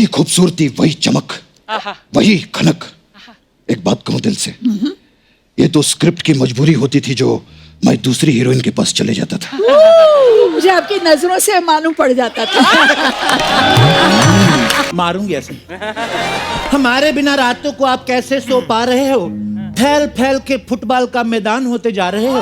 खूबसूरती, वही चमक, वही खनक। एक बात कहूं दिल से, ये तो स्क्रिप्ट की मजबूरी होती थी जो मैं दूसरी हीरोइन के पास चले जाता था। मुझे आपकी नजरों से मालूम पड़ जाता था। मारूंगी ऐसे। हमारे बिना रातों को आप कैसे सो पा रहे हो? फैल फैल के फुटबॉल का मैदान होते जा रहे हो।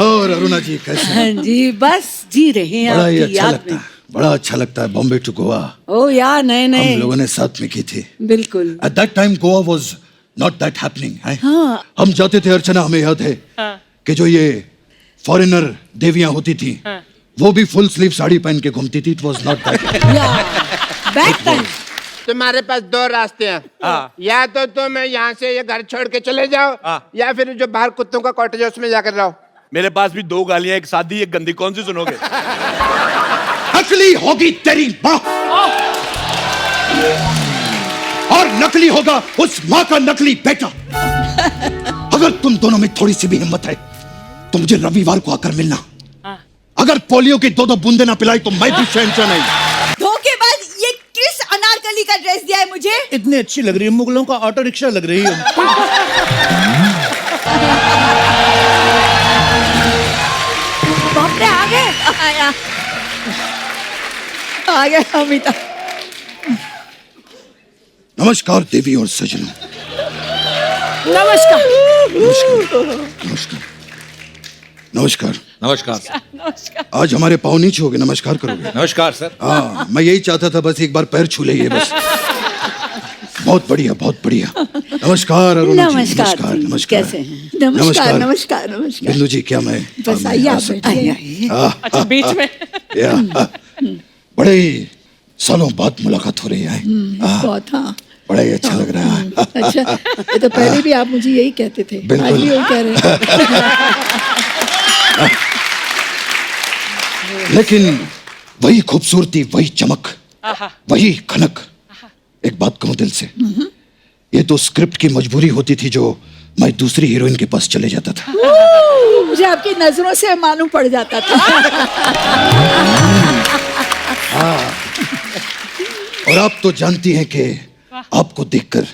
और अरुणा जी कैसे हैं? हाँ जी, बस जी रहे हैं बड़ा ही आपकी अच्छा याद लगता में। है, बड़ा अच्छा लगता है। बॉम्बे टू गोवा ओ यार, नए हम नए लोगों ने साथ में की थी। बिल्कुल। At that time Goa was not that happening. हाँ। हम जाते थे अर्चना, हमें याद है कि जो ये फॉरेनर देवियां होती थी वो भी फुल स्लीव साड़ी पहन के घूमती थी। It was not that. Back time. तुम्हारे पास दो रास्ते हैं, या तो तुम यहाँ से ये घर छोड़ के चले जाओ, या फिर जो बाहर कुत्तों का कॉटेज है उसमें जाकर रहो। मेरे पास भी दो गालियां, एक सादी एक गंदी, कौन सी सुनोगे? असली होगी तेरी माँ और नकली होगा उस माँ का नकली बेटा। अगर तुम दोनों में थोड़ी सी भी हिम्मत है तो मुझे रविवार को आकर मिलना। अगर पोलियो की दो बूंदे ना पिलाई तो मैं भी शहंशाह नहीं। धोखेबाज, ये किस अनारकली का ड्रेस दिया है मुझे? इतनी अच्छी लग रही है, मुगलों का ऑटो रिक्शा लग रही है। बाप रे, आ गए। आ गए अमिता। नमस्कार देवी और सजनों। नमस्कार। नमस्कार नमस्कार नमस्कार नमस्कार। आज हमारे पाँव नहीं छूओगे, नमस्कार करोगे? नमस्कार सर। हाँ, मैं यही चाहता था, बस एक बार पैर छू ले बस। बहुत बढ़िया, बहुत बढ़िया। नमस्कार अरुणा जी। नमस्कार नमस्कार जी, नमस्कार। कैसे हैं? नमस्कार नमस्कार नमस्कार। बिंदु जी, क्या मैं बस आइए, आप बैठिए। अच्छा, बीच में बड़े ही सालों बाद मुलाकात हो रही है। बहुत। हाँ, बड़ा ही अच्छा लग रहा है। अच्छा, ये तो पहले भी आप मुझे यही कहते थे, बिल्कुल। आज भी वही कह रहे हैं। लेकिन वही खूबसूरती, वही चमक, वही खनक। एक बात कहूं दिल से, ये तो स्क्रिप्ट की मजबूरी होती थी जो मैं दूसरी हीरोइन के पास चले जाता था। मुझे आपकी नजरों से मालूम पड़ जाता था। और आप तो जानती हैं कि आपको देखकर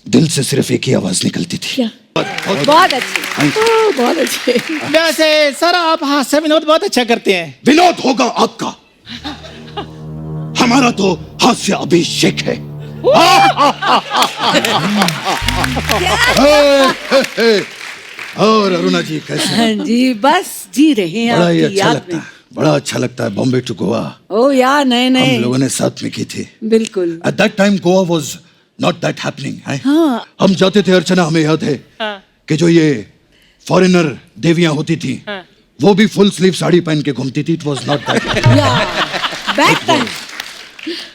दिल से सिर्फ एक ही आवाज निकलती थी। क्या? बहुत अच्छे, बहुत अच्छे। वैसे सर, आप हास्य विनोद बहुत अच्छा करते हैं। विनोद होगा आपका, हमारा तो हास्य अभिषेक है। और अरुणा जी कैसे हैं? हाँ जी, बस जी रहे हैं बड़ा ही आपकी अच्छा याद लगता में। है, बड़ा अच्छा लगता है। बॉम्बे टू गोवा ओ यार, नए हम नए लोगों ने साथ में की थी। बिल्कुल। At that time Goa was not that happening. हाँ। हम जाते थे अर्चना, हमें याद है कि जो ये फॉरेनर देवियां होती थी वो भी फुल स्लीव साड़ी पहन के घूमती थी। It was not that. Back time.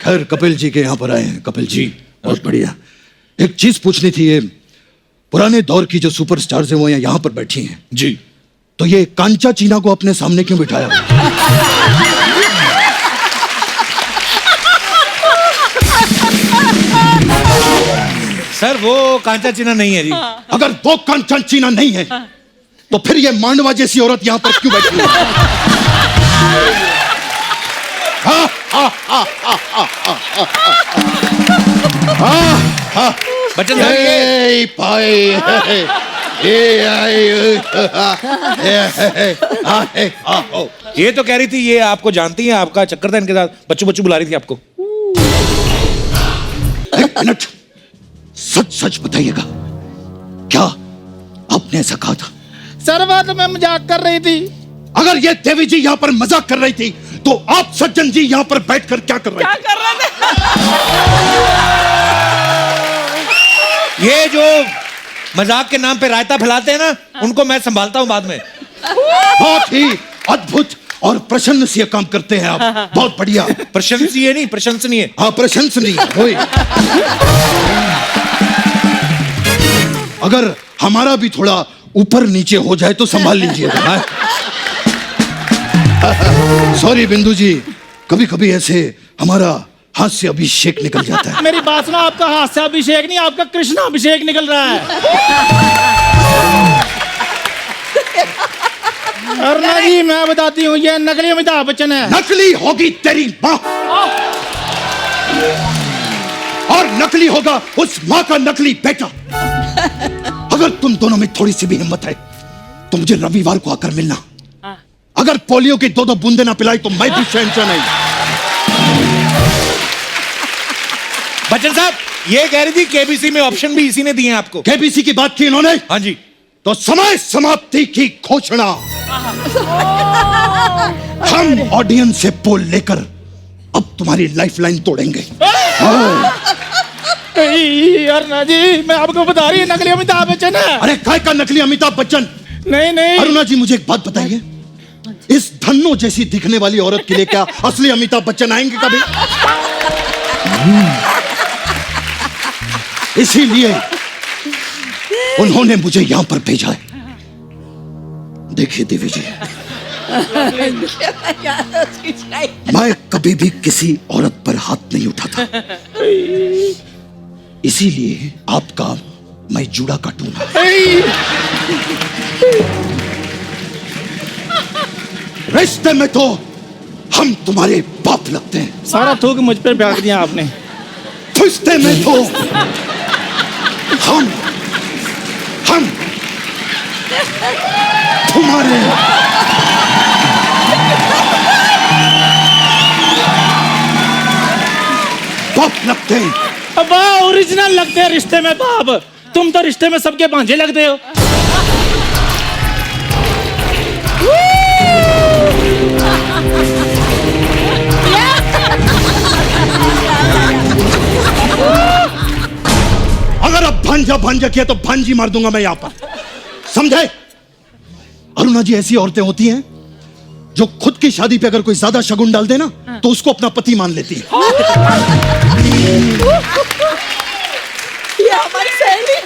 खैर, कपिल जी के यहाँ पर आए हैं। कपिल जी, बहुत बढ़िया। एक चीज पूछनी थी, ये पुराने दौर की जो सुपरस्टार्स हैं वो यहाँ पर बैठी हैं जी। तो ये कांचा चीना को अपने सामने क्यों बिठाया? सर वो कांचा चीना नहीं है जी। अगर वो कांचा चीना नहीं है तो फिर ये मांडवा जैसी औरत यहाँ पर क्यों बैठी है? बच्चन साहब ए, पाए, ये तो कह रही थी, ये आपको जानती है, आपका चक्कर था इनके साथ, बच्चों बच्चों बुला रही थी आपको। एक मिनट, सच सच बताइएगा, क्या आपने ऐसा कहा था? सर, वो तो मैं मजाक कर रही थी। अगर ये देवी जी यहाँ पर मजाक कर रही थी तो आप सज्जन जी यहाँ पर बैठकर क्या कर रहे थे? ये जो मजाक के नाम पे रायता फैलाते हैं ना, उनको मैं संभालता हूँ बाद में। बहुत ही अद्भुत और प्रशंसनीय काम करते हैं आप। बहुत बढ़िया। प्रशंसनीय नहीं, प्रशंसनीय। हाँ, प्रशंसनीय। वही। अगर हमारा भी थोड़ा ऊपर नीचे हो जाए तो संभाल लीजिएगा। सॉरी बिंदु जी, कभी कभी ऐसे हमारा हास्य अभिषेक निकल जाता है। मेरी बात सुनो, आपका हास्य अभिषेक नहीं, आपका कृष्ण अभिषेक निकल रहा है। अरुणा जी, मैं बताती हूँ, ये नकली अमिताभ बच्चन है। नकली होगी तेरी माँ नकली होगा उस माँ का नकली बेटा। अगर तुम दोनों में थोड़ी सी भी हिम्मत है तो मुझे रविवार को आकर मिलना। अगर पोलियो की 2-2 बूंदे ना पिलाई तो मैं भी शहंशाह नहीं। बच्चन साहब, ये कह रही थी केबीसी में ऑप्शन भी इसी ने दिए हैं आपको। केबीसी की बात की इन्होंने? हाँ जी। तो समय समाप्ति की घोषणा। हम ऑडियंस से पोल लेकर अब तुम्हारी लाइफलाइन तोड़ेंगे। यार ना जी, मैं आपको बता रही हूँ, नकली अमिताभ बच्चन है। अरे काय का नकली अमिताभ बच्चन? नहीं। अरुणा जी, मुझे एक बात बताइए, इस धन्नो जैसी दिखने वाली औरत के लिए क्या असली अमिताभ बच्चन आएंगे कभी? इसीलिए उन्होंने मुझे यहां पर भेजा है। देखिए दिव्य जी, मैं कभी भी किसी औरत पर हाथ नहीं उठाता, इसीलिए आपका मैं जूड़ा काटूंगा। रिश्ते में तो हम तुम्हारे बाप लगते हैं। सारा थूक मुझ पर फेंक दिया आपने। रिश्ते में तो हम तुम्हारे बाप लगते हैं। अब ओरिजिनल लगते हैं रिश्ते में बाप। तुम तो रिश्ते में सबके भांजे लगते हो। अगर अब भांजा किया तो भांजी मार दूंगा मैं यहां पर, समझे? अरुणा जी, ऐसी औरतें होती हैं जो खुद की शादी पे अगर कोई ज्यादा शगुन डाल दे ना तो उसको अपना पति मान लेती है। ये हमारी सहेली।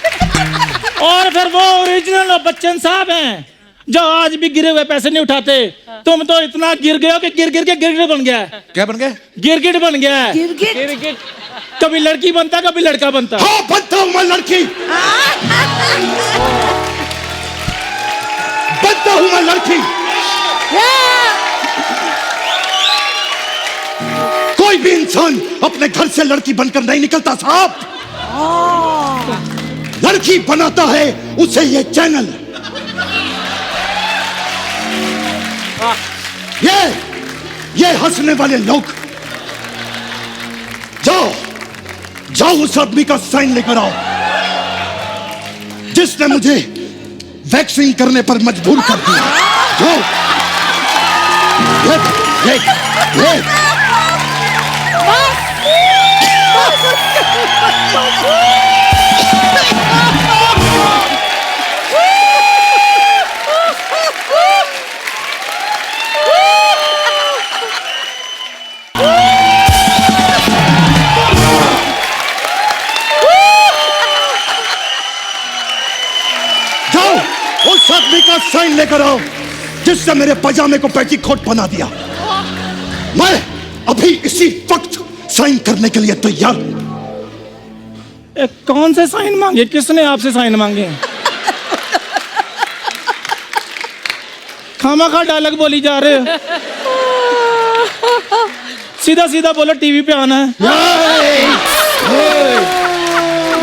और फिर वो ओरिजिनल बच्चन साहब हैं जो आज भी गिरे हुए पैसे नहीं उठाते। तुम तो इतना गिर गए हो कि गिर के गिरगिट बन गया है। क्या बन गया? गिरगिट बन गया है। गिरगिट। कभी लड़की बनता, कभी लड़का बनता। हाँ, बनता हूं मैं लड़की। बनता हूं मैं लड़की। कोई भी इंसान अपने घर से लड़की बनकर नहीं निकलता साहब। लड़की बनाता है उसे ये चैनल। ये हंसने वाले लोग, जाओ उस आदमी का साइन लेकर आओ जिसने मुझे वैक्सीन करने पर मजबूर कर दिया। जाओ। ये। उस आदमी का साइन लेकर आओ जिससे मेरे पजामे को पेटीकोट बना दिया। मैं अभी इसी वक्त साइन करने के लिए तैयार हूं। कौन से साइन मांगे? किसने आपसे साइन मांगे? खामाखा डायलॉग बोली जा रहे हो। सीधा सीधा बोलो, टीवी पे आना है।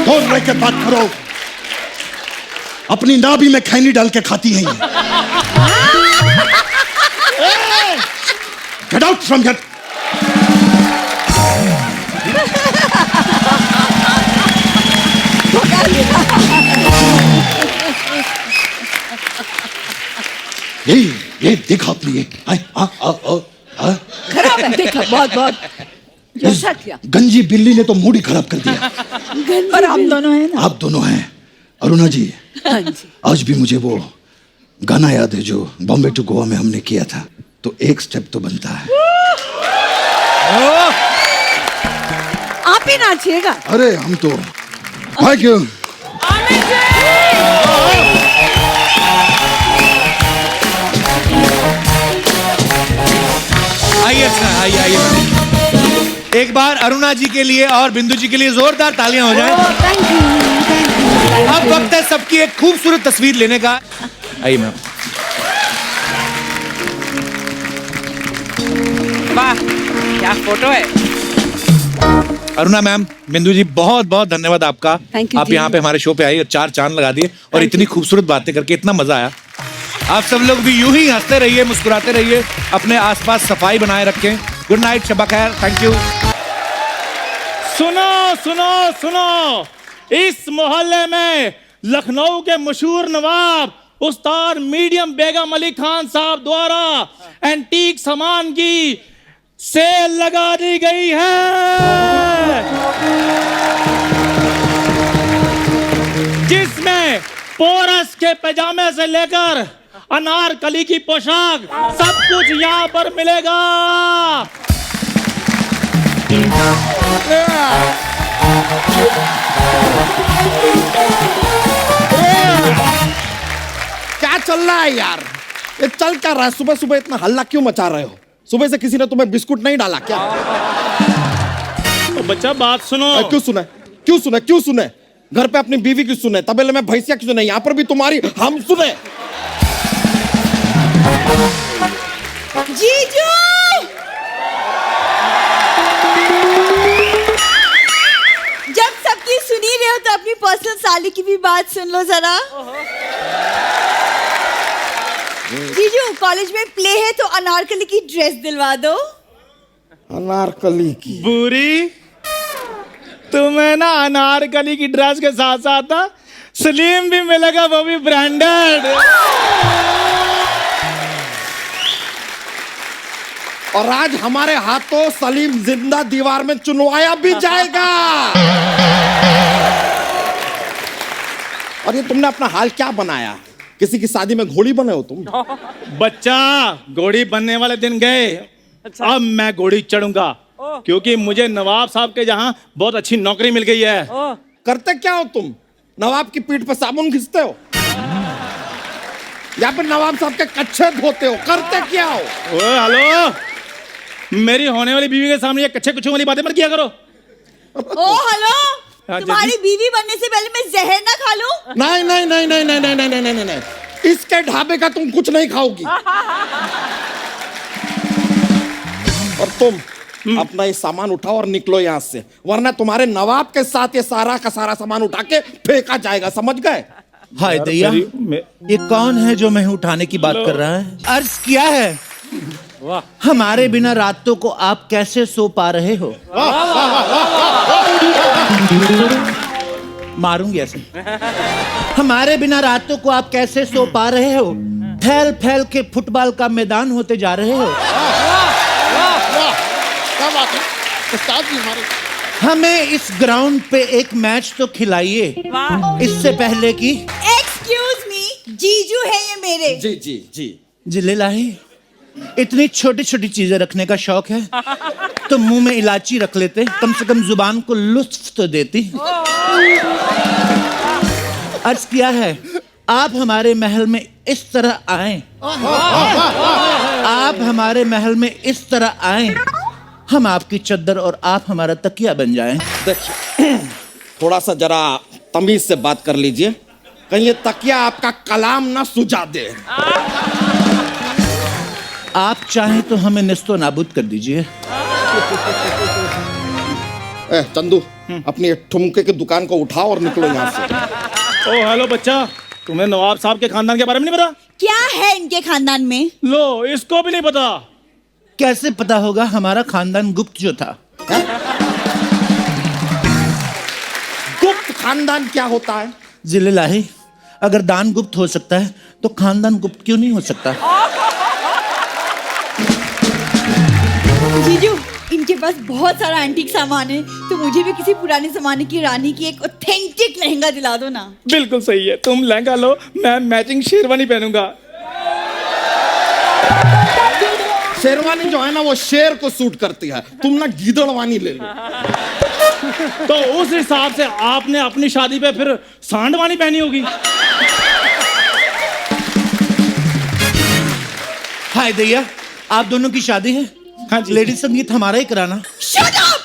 कौन रह के बात करो? अपनी नाभि में खैनी डाल के खाती है ये। Get out from here. ये देखा आपने ये? खराब है, देखा बहुत जैसा किया। गंजी बिल्ली ने तो मूड ही खराब कर दिया। पर हम दोनों हैं ना। आप दोनों हैं। अरुणा जी, हाँ जी। आज भी मुझे वो गाना याद है जो बॉम्बे टू गोवा में हमने किया था। तो एक स्टेप तो बनता है। आप ही नाचिएगा। अरे हम तो थैंक यू। आइए आइए। एक बार अरुणा जी के लिए और बिंदु जी के लिए जोरदार तालियां हो जाएं। Thank you. अब वक्त है सबकी एक खूबसूरत तस्वीर लेने का। आइए मैम। वाह, क्या फोटो है। अरुणा मैम, बिंदु जी, बहुत बहुत धन्यवाद आपका। Thank you आप जी। यहाँ पे हमारे शो पे आई और 4 चांद लगा दिए और इतनी खूबसूरत बातें करके इतना मजा आया। आप सब लोग भी यूं ही हंसते रहिए, मुस्कुराते रहिए, अपने आसपास सफाई बनाए रखें। गुड नाइट, शब्बा खैर, थैंक यू। सुनो सुनो सुनो, इस मोहल्ले में लखनऊ के मशहूर नवाब उस्ताद मीडियम बेगम अली खान साहब द्वारा एंटीक सामान की सेल लगा दी गई है, जिसमें पोरस के पैजामे से लेकर अनारकली की पोशाक सब कुछ यहाँ पर मिलेगा। क्या चल रहा है यार? ये चल क्या रहा है? सुबह सुबह इतना हल्ला क्यों मचा रहे हो? सुबह से किसी ने तुम्हें बिस्कुट नहीं डाला क्या? तो बच्चा बात सुनो। क्यों सुने? क्यों सुने? क्यों सुने? घर पे अपनी बीवी की सुने, तबेले में भैंसिया की सुने, यहाँ पर भी तुम्हारी हम सुने। जीजू, जब सबकी सुनी रहे हो तो अपनी पर्सनल साली की भी बात सुन लो जरा। जीजू, कॉलेज में प्ले है तो अनारकली की ड्रेस दिलवा दो। अनारकली की? बुरी, तुम्हें ना अनारकली की ड्रेस के साथ साथ ना स्लीम भी मिलेगा, वो भी ब्रांडेड। और आज हमारे हाथों सलीम जिंदा दीवार में चुनवाया भी जाएगा। और ये तुमने अपना हाल क्या बनाया? किसी की शादी में घोड़ी बने हो तुम? बच्चा, घोड़ी बनने वाले दिन गए, अब मैं घोड़ी चढ़ूंगा, क्योंकि मुझे नवाब साहब के जहां बहुत अच्छी नौकरी मिल गई है। करते क्या हो तुम? नवाब की पीठ पर साबुन घिसते हो या फिर नवाब साहब के कच्छे धोते हो? करते क्या हो? ओ हेलो, मेरी होने वाली बीवी के सामने ये कच्चे कुछों वाली बातें मत किया करो। ओ हेलो, हाँ, तुम्हारी बीवी बनने से पहले मैं जहर ना खा लूं? नहीं नहीं नहीं नहीं नहीं नहीं नहीं नहीं नहीं नहीं, इसके ढाबे का तुम कुछ नहीं खाओगी। और तुम अपना ये सामान उठाओ और निकलो यहाँ से, वरना तुम्हारे नवाब के साथ ये सारा का सारा सामान उठा के फेंका जाएगा, समझ गए? हाय दैया, ये कौन है जो मैं उठाने की बात कर रहा है? अर्ज किया है, हमारे बिना रातों को आप कैसे सो पा रहे हो? मारूंगी ऐसे। हमारे बिना रातों को आप कैसे सो पा रहे हो? फैल फैल के फुटबॉल का मैदान होते जा रहे हो। क्या बात है उस्ताद जी हमारे? हमें इस ग्राउंड पे एक मैच तो खिलाइए, इससे पहले कि एक्सक्यूज मी, जीजू है ये मेरे। जी जी जी। जिले लाही, इतनी छोटी छोटी चीजें रखने का शौक है तो मुंह में इलायची रख लेते, कम से कम जुबान को लुत्फ तो देती। अर्ज किया है, आप हमारे महल में इस तरह आए, आप हमारे महल में इस तरह आए, हम आपकी चद्दर और आप हमारा तकिया बन जाएं। देखिए, थोड़ा सा जरा तमीज से बात कर लीजिए, कहीं ये तकिया आपका कलाम ना सुझा दे। आप चाहें तो हमें निस्तो नाबूद कर दीजिए। चंदू, अपनी ठुमके की दुकान को उठाओ और निकलो यहाँ से। ओ हेलो बच्चा, तुम्हें नवाब साहब के खानदान के बारे में नहीं पता? क्या है इनके खानदान में? लो, इसको भी नहीं पता। कैसे पता होगा? हमारा खानदान गुप्त जो था। गुप्त खानदान क्या होता है? जिले लाही, अगर दान गुप्त हो सकता है तो खानदान गुप्त क्यों नहीं हो सकता? जीजू, इनके पास बहुत सारा एंटीक सामान है, तो मुझे भी किसी पुराने जमाने की रानी की एक ऑथेंटिक लहंगा दिला दो ना। बिल्कुल सही है, तुम लहंगा लो, मैं मैचिंग शेरवानी पहनूंगा। शेरवानी जो है ना वो शेर को सूट करती है, तुम ना गीदड़वानी ले लो। तो उस हिसाब से आपने अपनी शादी पे फिर सांडवानी पहनी होगी। हाय दैया, आप दोनों की शादी है? हाँ जी। लेडीज संगीत हमारा ही कराना। Shut up!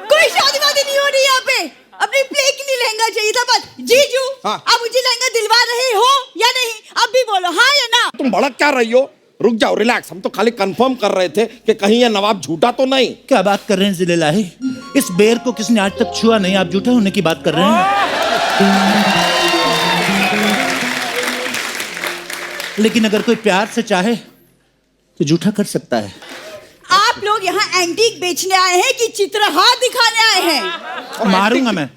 कोई शादी वादी नहीं हो रही यहाँ पे। अपनी प्ले के लिए लहंगा चाहिए था बस। जीजू, हाँ। आप मुझे लहंगा दिलवा रहे हो या नहीं? अब भी बोलो हाँ या ना। तुम भड़क क्या रही हो? रुक जाओ, रिलैक्स, हम तो खाली कंफर्म कर रहे थे कि कहीं ये नवाब झूठा तो नहीं। क्या बात कर रहे हैं जिले लाही? इस बेर को किसने आज तक छुआ नहीं, आप जूठा होने की बात कर रहे हैं। लेकिन अगर कोई प्यार से चाहे तो जूठा कर सकता है। आप लोग यहाँ एंटीक बेचने आए हैं कि चित्रहार दिखाने आए हैं? और मारूंगा मैं।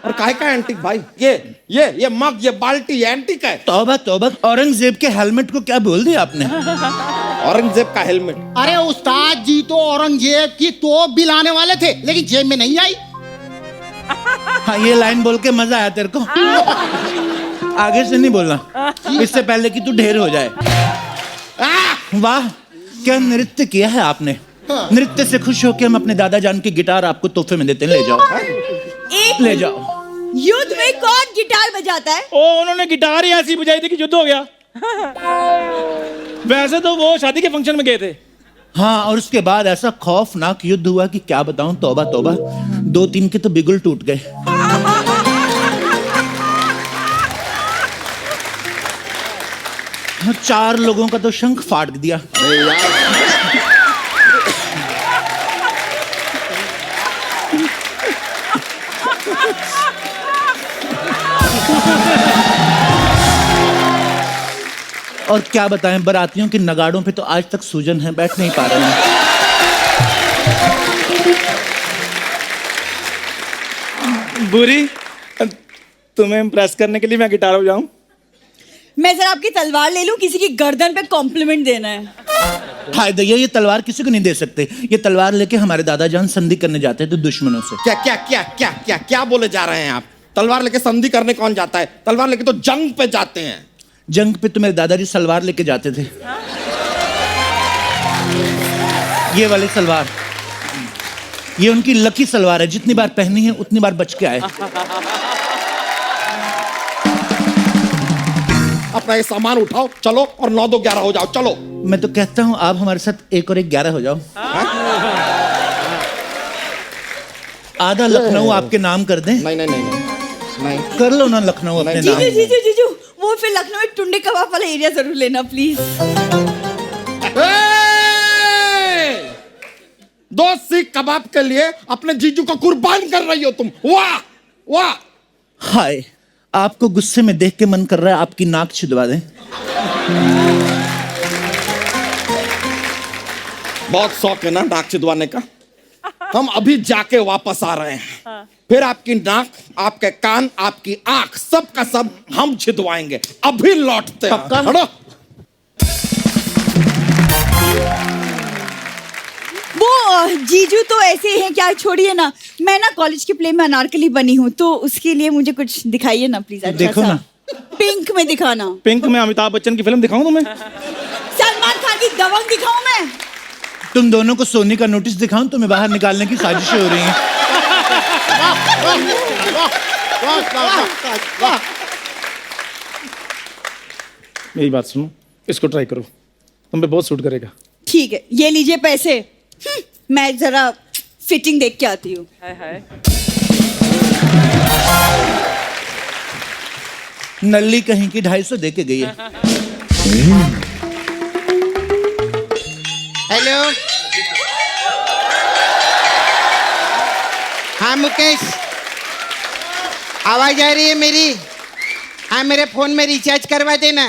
और काहे का एंटीक भाई? ये मग, ये बाल्टी एंटीक है। तौबा तौबा, औरंगजेब के हेलमेट को क्या बोल दिया आपने? औरंगजेब का हेलमेट। अरे उस्ताद जी तो औरंगजेब की तोप भी लाने वाले थे, लेकिन जेब में नहीं आई। हाँ, ये लाइन बोल के मजा आया तेरे को। आगे से नहीं बोलना, इससे पहले कि तू ढेर हो जाए। वाह, क्या नृत्य किया है आपने। नृत्य से खुश होकर हम अपने दादा जान की गिटार आपको तोहफे में देते हैं, ले जाओ। एक ले जाओ। युद्ध में कौन गिटार बजाता है? ओ, उन्होंने गिटार ही ऐसी बजाई थी कि युद्ध हो गया। वैसे तो वो शादी के फंक्शन में गए थे। हाँ, और उसके बाद ऐसा खौफनाक युद्ध हुआ कि क्या बताऊं, तौबा तौबा, 2-3 के तो बिगुल टूट गए। हाँ, 4 लोगों का तो शंख फाड़ दिया। और क्या बताएं, बारातियों की नगाड़ों पे तो आज तक सूजन है, बैठ नहीं पा रहे हैं। बुरी, तुम्हें इम्प्रेस करने के लिए मैं गिटार बजाऊं? मैं जरा आपकी तलवार ले लूं, किसी की गर्दन पे कॉम्प्लीमेंट देना है। हाय दैया, ये तलवार किसी को नहीं दे सकते। ये तलवार लेके हमारे दादा जान संधि करने जाते थे तो दुश्मनों से। क्या बोले जा रहे हैं आप? तलवार लेके संधि करने कौन जाता है? तलवार लेके तो जंग पे जाते हैं। जंग पे तो मेरे दादाजी सलवार लेके जाते थे। ये वाली सलवार, ये उनकी लकी सलवार है, जितनी बार पहनी है उतनी बार बच के आए। अपना ये सामान उठाओ, चलो, और 9-2-11 हो जाओ, चलो। मैं तो कहता हूं आप हमारे साथ 1 और 1 11 हो जाओ। आधा लखनऊ आपके नाम कर दें। नहीं। कर लो ना लखनऊ अपने नाम। जीजू, वो फिर लखनऊ में टुंडे कबाब वाला एरिया जरूर लेना प्लीज। 2 सीख कबाब के लिए अपने जीजू को कुर्बान कर रही हो तुम। वाह वाह। हाय, आपको गुस्से में देख के मन कर रहा है आपकी नाक छिदवा दें। बहुत शौक है ना नाक छिदवाने का। हम अभी जाके वापस आ रहे हैं। फिर आपकी नाक, आपके कान, आपकी आंख, सब का सब हम छिदवाएंगे। अभी लौटते हैं। हटो। वो जीजू तो ऐसे हैं, क्या छोड़िए ना। मैं ना कॉलेज के प्ले में अनारकली बनी हूँ, तो उसके लिए मुझे कुछ दिखाइए ना प्लीज। अच्छा देखो ना। पिंक में दिखाना। पिंक में अमिताभ बच्चन की फिल्म दिखाऊं तुम्हें? सलमान खान की दबंग दिखाऊं मैं? तुम दोनों को सोने का नोटिस दिखाऊं? तुम्हें बाहर निकालने की साजिशें हो रही हैं। मेरी बात सुनो, इसको ट्राई करो, तुम पे बहुत सूट करेगा। ठीक है, ये लीजिए पैसे। मैं जरा फिटिंग देख के आती हूँ। नल्ली कहीं की 250 दे के गई है। हेलो, हाँ मुकेश, आवाज आ रही है मेरी? हाँ, मेरे फोन में रिचार्ज करवा देना।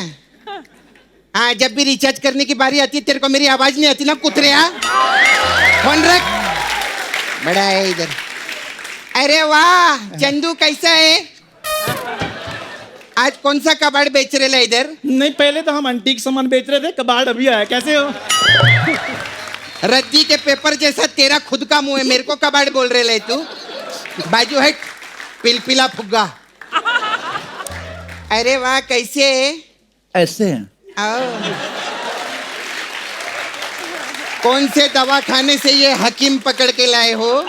हाँ, जब भी रिचार्ज करने की बारी आती है तेरे को मेरी आवाज नहीं आती ना कुतरे। हाँ, फोन रख, बड़ा है इधर। अरे वाह चंदू, कैसा है? आज कौन सा कबाड़ बेच रहे इधर? नहीं, पहले तो हम एंटीक सामान बेच रहे थे, कबाड़ अभी आया। कैसे हो? रद्दी के पेपर जैसा तेरा खुद का मुंह है, मेरे को कबाड़ बोल रहे ले तू? बाजू हट, पिलपिला फुग्गा। अरे वाह, कैसे है? ऐसे हैं। आओ। कौन से दवाखाने से ये हकीम पकड़ के लाए हो?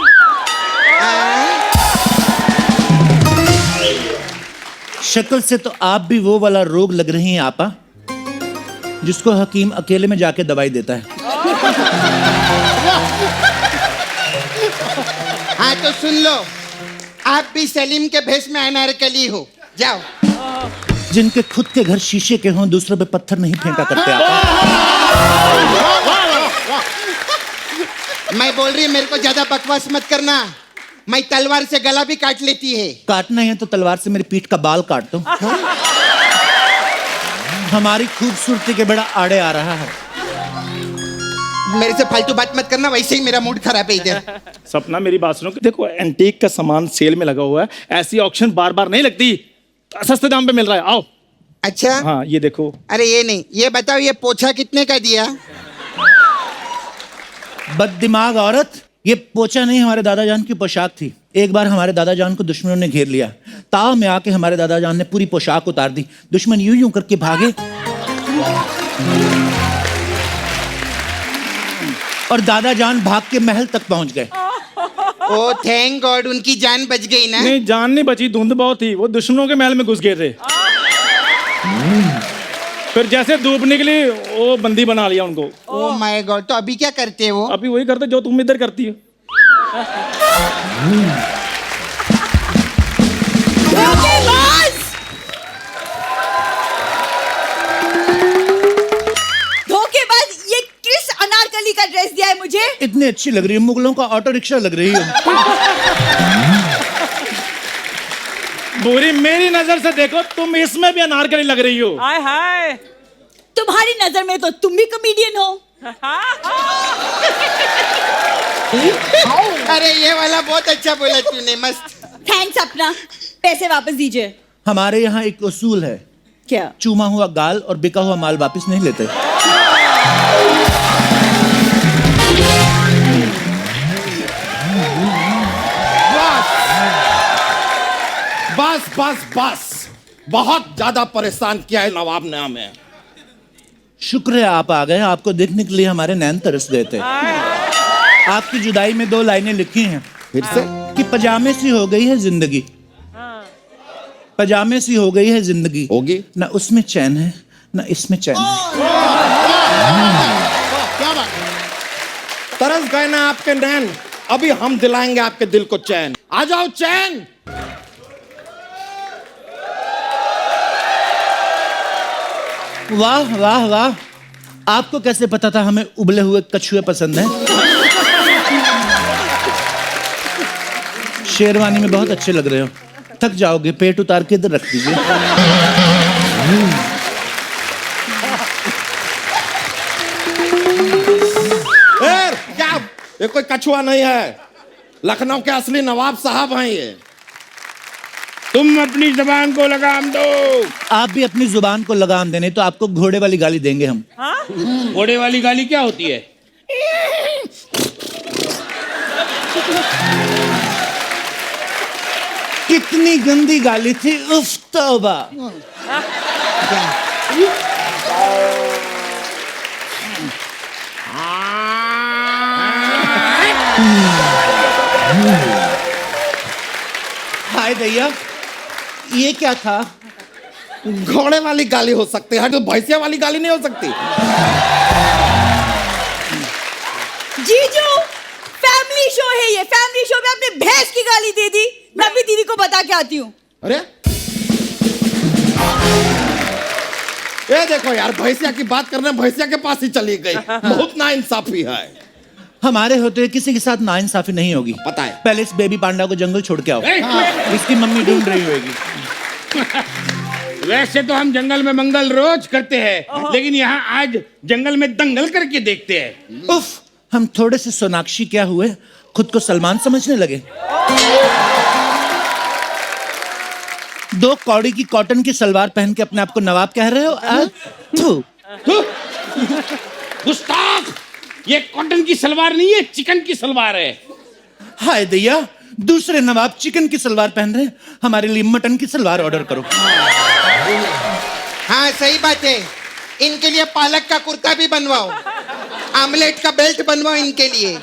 शक्ल से तो आप भी वो वाला रोग लग रही हैं आपा, जिसको हकीम अकेले में जाके दवाई देता है। हाँ तो सुन लो, आप भी सलीम के भेष में अनारकली हो। जाओ। जिनके खुद के घर शीशे के हों, दूसरों पे पत्थर नहीं फेंका करते आपा। मैं बोल रही है मेरे को ज्यादा बकवास मत करना। मैं तलवार से गला भी काट लेती है। काटना है तो तलवार से मेरी पीठ का बाल काट दो। हमारी खूबसूरती के बड़ा आड़े आ रहा है। मेरे से फालतू बात मत करना, वैसे ही मेरा मूड खराब है इधर। सपना मेरी बात सुनो, देखो एंटीक का सामान सेल में लगा हुआ है, ऐसी ऑक्शन बार बार नहीं लगती, सस्ते दाम पे मिल रहा है, आओ। अच्छा हाँ ये देखो। अरे ये नहीं, ये बताओ ये पोछा कितने का दिया? बददिमाग औरत, ये पोछा नहीं हमारे दादाजान की पोशाक थी। एक बार हमारे दादाजान को दुश्मनों ने घेर लिया, ताव में आके हमारे दादाजान ने पूरी पोशाक उतार दी। दुश्मन यूं यूं करके भागे और दादाजान भाग के महल तक पहुंच गए। ओ थैंक गॉड, उनकी जान बच गई ना। नहीं जान नहीं बची, धुंध बहुत थी, वो दुश्मनों के महल में घुस गए थे। फिर जैसे धूप निकली वो बंदी बना लिया उनको। ओ माय गॉड, तो अभी क्या करते हो? अभी वही करते जो तुम इधर करती हो। धोखेबाज! धोखेबाज, ये किस अनारकली का ड्रेस दिया है मुझे? इतनी अच्छी लग रही है, मुगलों का ऑटो रिक्शा लग रही है। बुरी मेरी नजर से देखो, तुम इसमें भी अनारकली लग रही हो। हाय हाय। तुम्हारी नजर में तो तुम भी कॉमेडियन हो। अरे ये वाला बहुत अच्छा बोला तूने, मस्त। थैंक्स अपना, पैसे वापस दीजिए। हमारे यहाँ एक उसूल है, क्या? चूमा हुआ गाल और बिका हुआ माल वापस नहीं लेते। बस बस बस, बहुत ज्यादा परेशान किया है नवाब ने हमें। शुक्र है आप आ गए, आपको देखने के लिए हमारे नैन तरस गए थे। आपकी जुदाई में 2 लाइनें लिखी हैं फिर से कि पजामे सी हो गई है जिंदगी, पजामे सी हो गई है जिंदगी, होगी ना उसमें चैन है ना इसमें चैन है। क्या बात? तरस गए ना आपके नैन, अभी हम दिलाएंगे आपके दिल को चैन। आ जाओ चैन। वाह वाह वाह, आपको कैसे पता था हमें उबले हुए कछुए पसंद हैं? शेरवानी में बहुत अच्छे लग रहे हो। थक जाओगे, पेट उतार के इधर रख दीजिए। क्या ये कोई कछुआ नहीं है, लखनऊ के असली नवाब साहब हैं ये। तुम अपनी जबान को लगाम दो। आप भी अपनी जुबान को लगाम देने तो आपको घोड़े वाली गाली देंगे हम। घोड़े वाली गाली क्या होती है? कितनी गंदी गाली थी, उफ तौबा। हाय दैया, ये क्या था? घोड़े वाली गाली हो सकती है तो भैंसिया वाली गाली नहीं हो सकती। जीजू, फैमिली शो है ये, फैमिली शो में आपने भैंस की गाली दे दी। मैं भी दीदी को बता के आती हूँ। अरे ये देखो यार, भैंसिया की बात करने भैंसिया के पास ही चली गई। बहुत नाइंसाफी है। हमारे होते हुए किसी के साथ नाइंसाफी नहीं होगी, पता है। पहले इस बेबी पांडा को जंगल छोड़ के आओ, इसकी मम्मी ढूंढ रही होगी। वैसे तो हम जंगल में मंगल रोज करते हैं, लेकिन यहाँ आज जंगल में दंगल करके देखते हैं। उफ, हम थोड़े से सोनाक्षी क्या हुए, खुद को सलमान समझने लगे। 2 कौड़ी की कॉटन की सलवार पहन के अपने आप को नवाब कह रहे हो? थू। गुस्ताख, ये कॉटन की सलवार नहीं है, चिकन की सलवार है। हाय दैया, दूसरे नवाब चिकन की सलवार पहन रहे हैं, हमारे लिए मटन की सलवार ऑर्डर करो। हाँ सही बात है, इनके लिए पालक का कुर्ता भी बनवाओ, आमलेट का बेल्ट बनवाओ इनके लिए,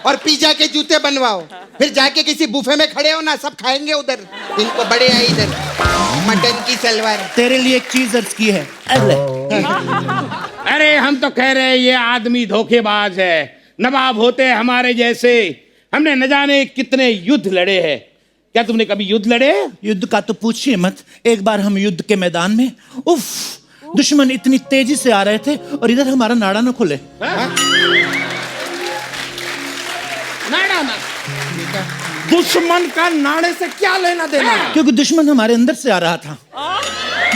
और पिज्जा के जूते बनवाओ। फिर जाके किसी बुफे में खड़े हो ना, सब खाएंगे उधर। इनको बड़े है इधर मटन की सलवार। तेरे लिए एक चीज अर्ज की है। अरे हम तो कह रहे हैं ये आदमी धोखेबाज है। नवाब होते हमारे जैसे, हमने न जाने कितने युद्ध लड़े हैं। क्या तुमने कभी युद्ध लड़े? युद्ध का तो पूछिए मत। एक बार हम युद्ध के मैदान में, उफ, दुश्मन इतनी तेजी से आ रहे थे और इधर हमारा नाड़ा न खुले। दुश्मन का नाड़े से क्या लेना देना है? क्योंकि दुश्मन हमारे अंदर से आ रहा था।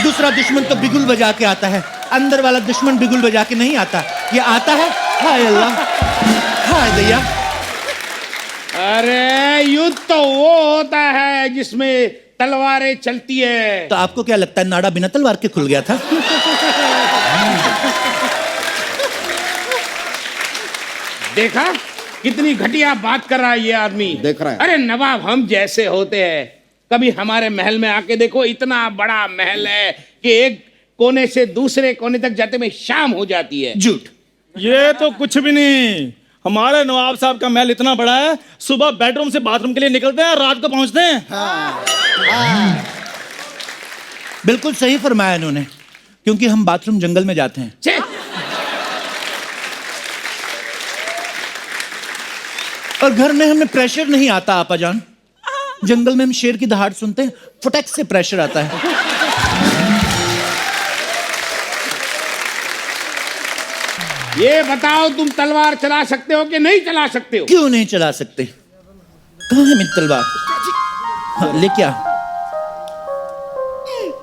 दूसरा दुश्मन तो बिगुल बजा के आता है, अंदर वाला दुश्मन बिगुल बजा के नहीं आता। ये आता है, हाय अल्लाह, हाय दैया। अरे युद्ध तो वो होता है जिसमें तलवारें चलती है। तो आपको क्या लगता है नाड़ा बिना तलवार के खुल गया था? देखा कितनी घटिया बात कर रहा है ये आदमी। देख रहा है। अरे नवाब हम जैसे होते हैं, कभी हमारे महल में आके देखो, इतना बड़ा महल है कि एक कोने से दूसरे कोने तक जाते में शाम हो जाती है। झूठ। ये तो कुछ भी नहीं, हमारे नवाब साहब का महल इतना बड़ा है, सुबह बेडरूम से बाथरूम के लिए निकलते हैं, रात को पहुंचते हैं। बिल्कुल सही फरमाया इन्होंने, क्योंकि हम बाथरूम जंगल में जाते हैं। छे! और घर में हमें प्रेशर नहीं आता आपा जान। जंगल में हम शेर की दहाड़ सुनते हैं, फटक से प्रेशर आता है। ये बताओ तुम तलवार चला सकते हो कि नहीं चला सकते हो? क्यों नहीं चला सकते? कहाँ है मेरी तलवार? हाँ, ले क्या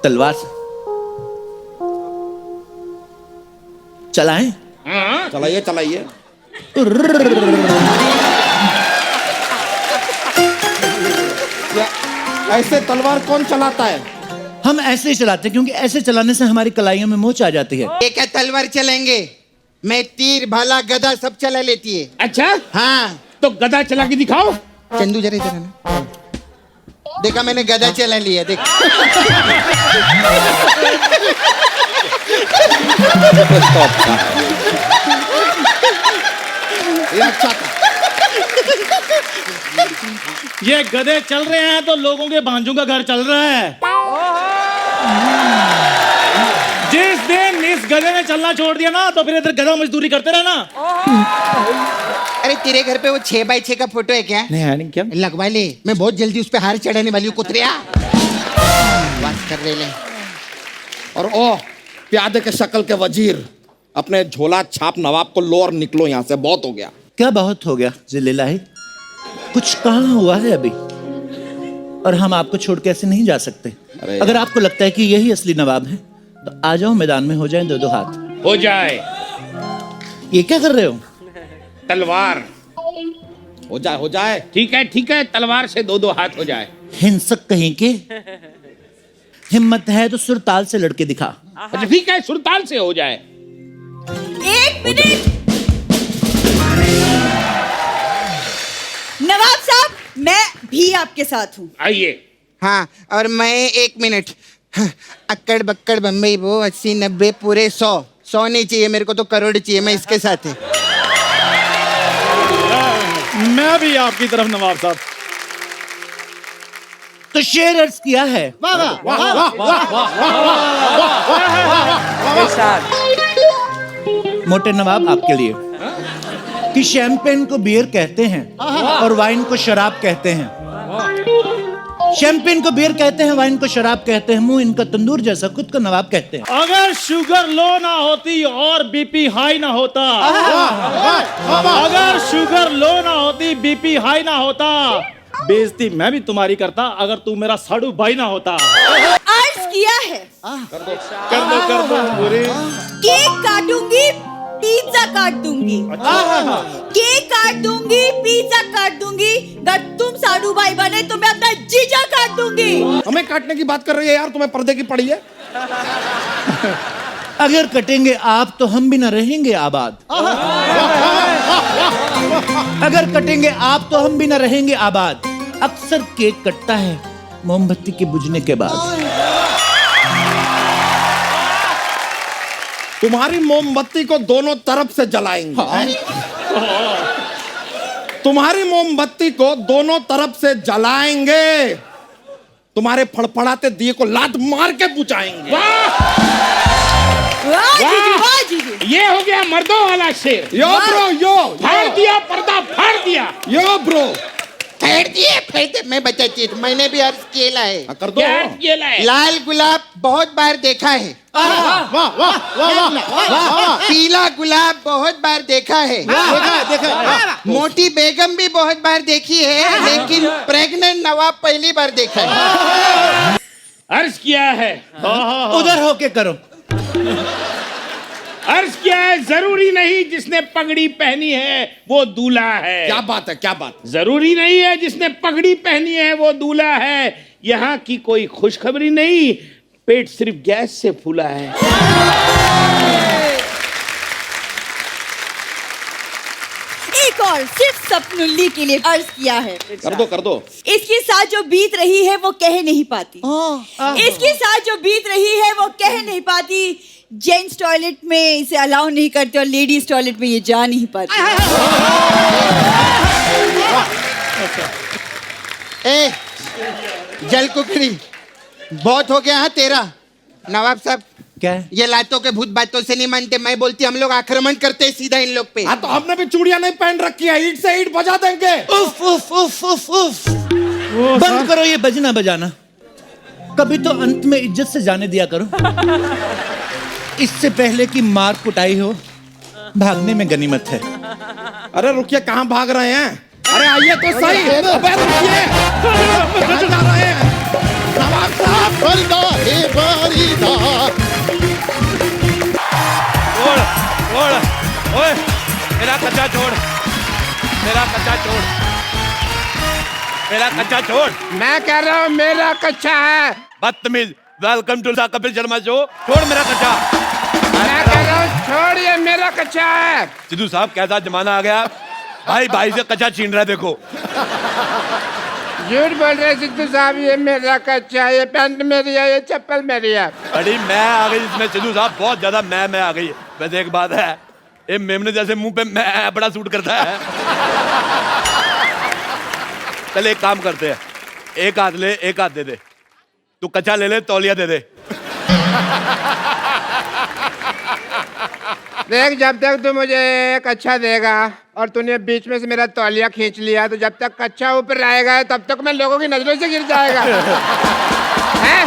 तलवार से चलाएं? हाँ? चलाइए चलाइए। ऐसे तलवार कौन चलाता है? हम ऐसे ही चलाते हैं, क्योंकि ऐसे चलाने से हमारी कलाइयों में मोच आ जाती है। ये क्या तलवार चलेंगे? मैं तीर भाला गदा सब चला लेती है। अच्छा, हाँ, तो गदा चला के दिखाओ। चंदू जरा इधर आना। देखा मैंने गदा चला लिया, देख। ये अच्छा था। ये गधे चल रहे हैं तो लोगों के भांजों का घर चल रहा है। जिस दिन इस गधे ने चलना छोड़ दिया ना, तो फिर इधर गधा मजदूरी करते रहना। अरे तेरे घर पे वो 6x6 का फोटो है क्या? नहीं क्या? लगवा ले, मैं बहुत जल्दी उस पे हार चढ़ाने वाली हूँ। कुतरिया बात कर रहे ले। और ओ प्यादे के शक्ल के वजीर, अपने झोला छाप नवाब को लो और निकलो यहाँ से, बहुत हो गया। क्या बहुत हो गया जिलेलाही? कुछ कहाँ हुआ है अभी? और हम आपको छोड़ के ऐसे नहीं जा सकते। अरे अगर आपको लगता है कि यही असली नवाब है, तो आ जाओ मैदान में, हो जाए दो दो हाथ। हो जाए। ये क्या कर रहे हो? तलवार। हो जाए हो जाए। ठीक है, तलवार से दो दो हाथ हो जाए। हिंसक कहीं के। हिम्मत है तो सुरताल से लड़के दिखा। अच्छा ठीक है, सुरताल से हो जाए। 1 मिनट। नवाब साहब, मैं भी आपके साथ हूँ। आइए। हाँ, और मैं 1 मिनट। हाँ, अक्कड़ बक्कड़ बम्बई वो 80 90 पूरे 100 नहीं चाहिए मेरे को, तो करोड़ चाहिए। मैं इसके साथ है। मैं भी आपकी तरफ नवाब साहब। तो शेर अर्ज किया है। वाह वाह वाह वाह। मोटे नवाब आपके लिए कि शैंपेन को बियर कहते हैं और वाइन को शराब कहते हैं। शैंपेन को बियर कहते हैं, वाइन को शराब कहते हैं। मुंह इनका तंदूर जैसा, खुद को नवाब कहते हैं। अगर शुगर लो ना होती और बीपी हाई ना होता, अगर शुगर लो ना होती, बीपी हाई ना होता, बेइज्जती मैं भी तुम्हारी करता अगर तू मेरा साड़ू भाई ना होता। अर्ज किया है। कर दो पूरी। केक काटूंगी, पिज्जा काट दूंगी। केक काट दूंगी, पिज्जा काट दूंगी। अगर तुम साडू भाई बने तो मैं अपना जीजा काट दूंगी। हमें काटने की बात कर रही है यार, तुम्हें पर्दे की पड़ी है। अगर कटेंगे आप तो हम भी न रहेंगे आबाद। अगर कटेंगे आप तो हम भी न रहेंगे आबाद। अक्सर केक कटता है मोमबत्ती के बुझने के बाद। तुम्हारी मोमबत्ती को दोनों तरफ से जलाएंगे। तुम्हारी मोमबत्ती को दोनों तरफ से जलाएंगे। तुम्हारे फड़फड़ाते दिए को लात मार के बुझाएंगे। वाह जीजू, वाह जीजू। ये हो गया मर्दों वाला शेर। यो ब्रो यो फाड़ दिया पर्दा, फाड़ दिया। यो ब्रो, फेर दिए फेर दे मैं बताती हूँ मैंने भी अर्ज किया है हाँ, कर दो क्या केला है? लाल गुलाब बहुत बार देखा है वाह वाह वाह वाह वाह पीला गुलाब बहुत बार देखा है देखा मोटी बेगम भी बहुत बार देखी है लेकिन प्रेग्नेंट नवाब पहली बार देखा है अर्ज किया है, उधर होके करो। अर्ज किया है, जरूरी नहीं जिसने पगड़ी पहनी है वो दूल्हा है। क्या बात है, क्या बात। जरूरी नहीं है जिसने पगड़ी पहनी है वो दूल्हा है। यहाँ की कोई खुशखबरी नहीं, पेट सिर्फ गैस से फूला है। एक और सिर्फ सपनुल्ली के लिए अर्ज किया है। कर दो, कर दो। इसके साथ जो बीत रही है वो कह नहीं पाती। इसके साथ जो बीत रही है वो कह नहीं पाती। जेंट्स टॉयलेट में इसे अलाउ नहीं करते और लेडीज टॉयलेट में ये जा नहीं पाती। ए जल कुकड़ी बहुत हो गया है तेरा। नवाब साहब क्या है? ये लातों के भूत बातों से नहीं मानते। मैं बोलती हम लोग आक्रमण करते हैं सीधा इन लोग पे। हाँ तो हमने भी चूड़ियां नहीं पहन रखी है, ईट से ईट बजा देंगे। उफ उफ उफ उफ उफ बंद करो ये बजना बजाना। कभी तो अंत में इज्जत से जाने दिया करो। इससे पहले कि मार कुटाई हो, भागने में गनीमत है। अरे रुकिए, कहाँ भाग रहे हैं? अरे आइए तो सही। अबे रुकिए, कहाँ जा रहे हैं? नवाब साहब बंदा हे बरीदा छोड़ छोड़, ओए मेरा कच्चा छोड़, मेरा कच्चा छोड़, मेरा कच्चा छोड़। मैं कह रहा हूँ मेरा कच्चा है। बदतमीज। Welcome to the Kapil Sharma show. छोड़ मेरा कच्चा। मैं कह रहा हूँ छोड़िए, मेरा कच्चा है। सिद्धू साहब कैसा जमाना आ गया, भाई भाई से कच्चा छीन रहा है। देखो झूठ बोल रहे सिद्धू साहब, ये मेरा कच्चा है, ये पैंट मेरी है, ये चप्पल मेरी है। बड़ी मैं आ गई इसमें सिद्धू साहब, बहुत ज्यादा मैं आ गई। वैसे एक बात है, ये मेमने जैसे मुंह पे मैं बड़ा सूट करता है। चल एक काम करते हैं, एक हाथ ले एक हाथ दे दे। तू कच्चा ले ले, तौलिया दे दे। देख, जब तक तू मुझे कच्चा देगा और तूने बीच में से मेरा तौलिया खींच लिया, तो जब तक कच्चा ऊपर रहेगा तब तक मैं लोगों की नजरों से गिर जाएगा। हैं?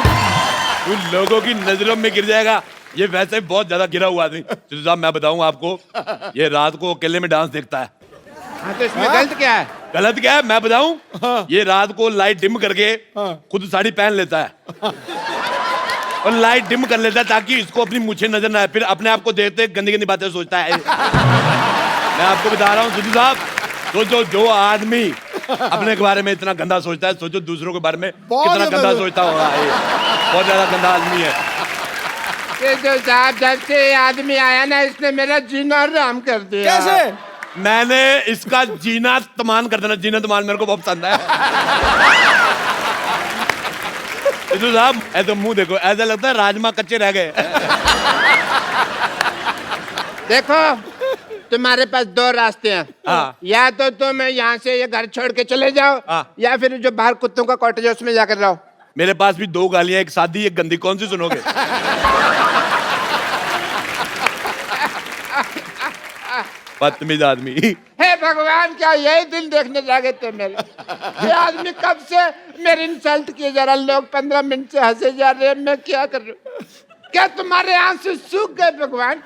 तू लोगों की नजरों में गिर जाएगा। ये वैसे ही बहुत ज्यादा गिरा हुआ आदमी। सिद्धू साहब मैं बताऊं आपको, ये रात को अकेले में डांस देखता है। हाँ, तो इसमें गलत क्या है? गलत क्या है मैं बताऊं? ये रात को लाइट डिम करके खुद साड़ी पहन लेता है और लाइट डिम कर लेता है ताकि इसको अपनी मुझे नजर ना आए। फिर अपने आप को देखते गंदी गंदी बातें सोचता है। मैं आपको बता रहा हूँ सिद्धू साहब, सोचो जो आदमी अपने के बारे में इतना गंदा सोचता है, सोचो दूसरों के बारे में कितना गंदा सोचता होगा। ये बहुत ज्यादा गंदा आदमी है। सिद्धू साहब, जब से ये आदमी आया ना, इसने मेरा जीना हराम कर दिया। कैसे? मैंने इसका जीना तमान कर देना, जीना तमान मेरे को बहुत पसंद है। सिद्धू साहब ऐसे मुंह देखो, ऐसा लगता है राजमा कच्चे रह गए। देखो, तुम्हारे पास दो रास्ते हैं। हाँ। या तो तुम यहाँ से ये घर छोड़ के चले जाओ, हाँ। या फिर जो बाहर कुत्तों का कॉटेज है उसमें जाकर रहो। मेरे पास भी दो गालियां, एक सादी एक गंदी, कौन सी सुनोगे? बदतमीज आदमी। हे भगवान, क्या यही दिन देखने जागे थे मेरे? ये आदमी कब से मेरी इंसल्ट किए जा रहा, लोग 15 मिनट से हंसे जा रहे हैं, मैं क्या कर रहा हूँ? क्या तुम्हारे आंसू सूख गए भगवान?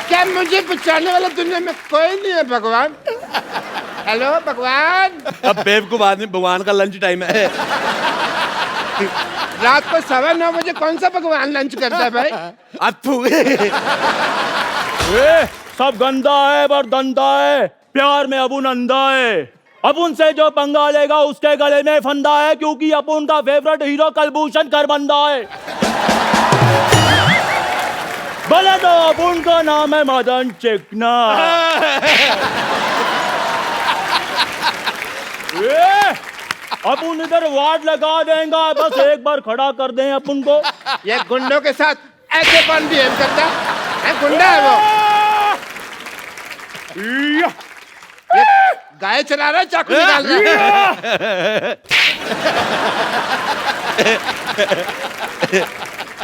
क्या मुझे बचाने वाला दुनिया में कोई नहीं है भगवान? हेलो भगवान। अब बेवकूफ आदमी, भगवान का लंच टाइम है। रात को 9:15 बजे कौन सा भगवान लंच करता है भाई? अथू। सब गंदा है पर दंदा है, प्यार में अपुन अंधा है। अपुन से जो पंगा लेगा उसके गले में फंदा है, क्योंकि अपुन का फेवरेट हीरो कलभूषण करबंदा है। भले तो अपुन का नाम है मदन चिकना। अपुन इधर वार्ड लगा देंगे, बस एक बार खड़ा कर दें अपुन को। ये गुंडों के साथ ऐसे कौन बिहेव करता है? गुंडा है वो। ये गाय चला रहा है, चाकू निकाल रहा है।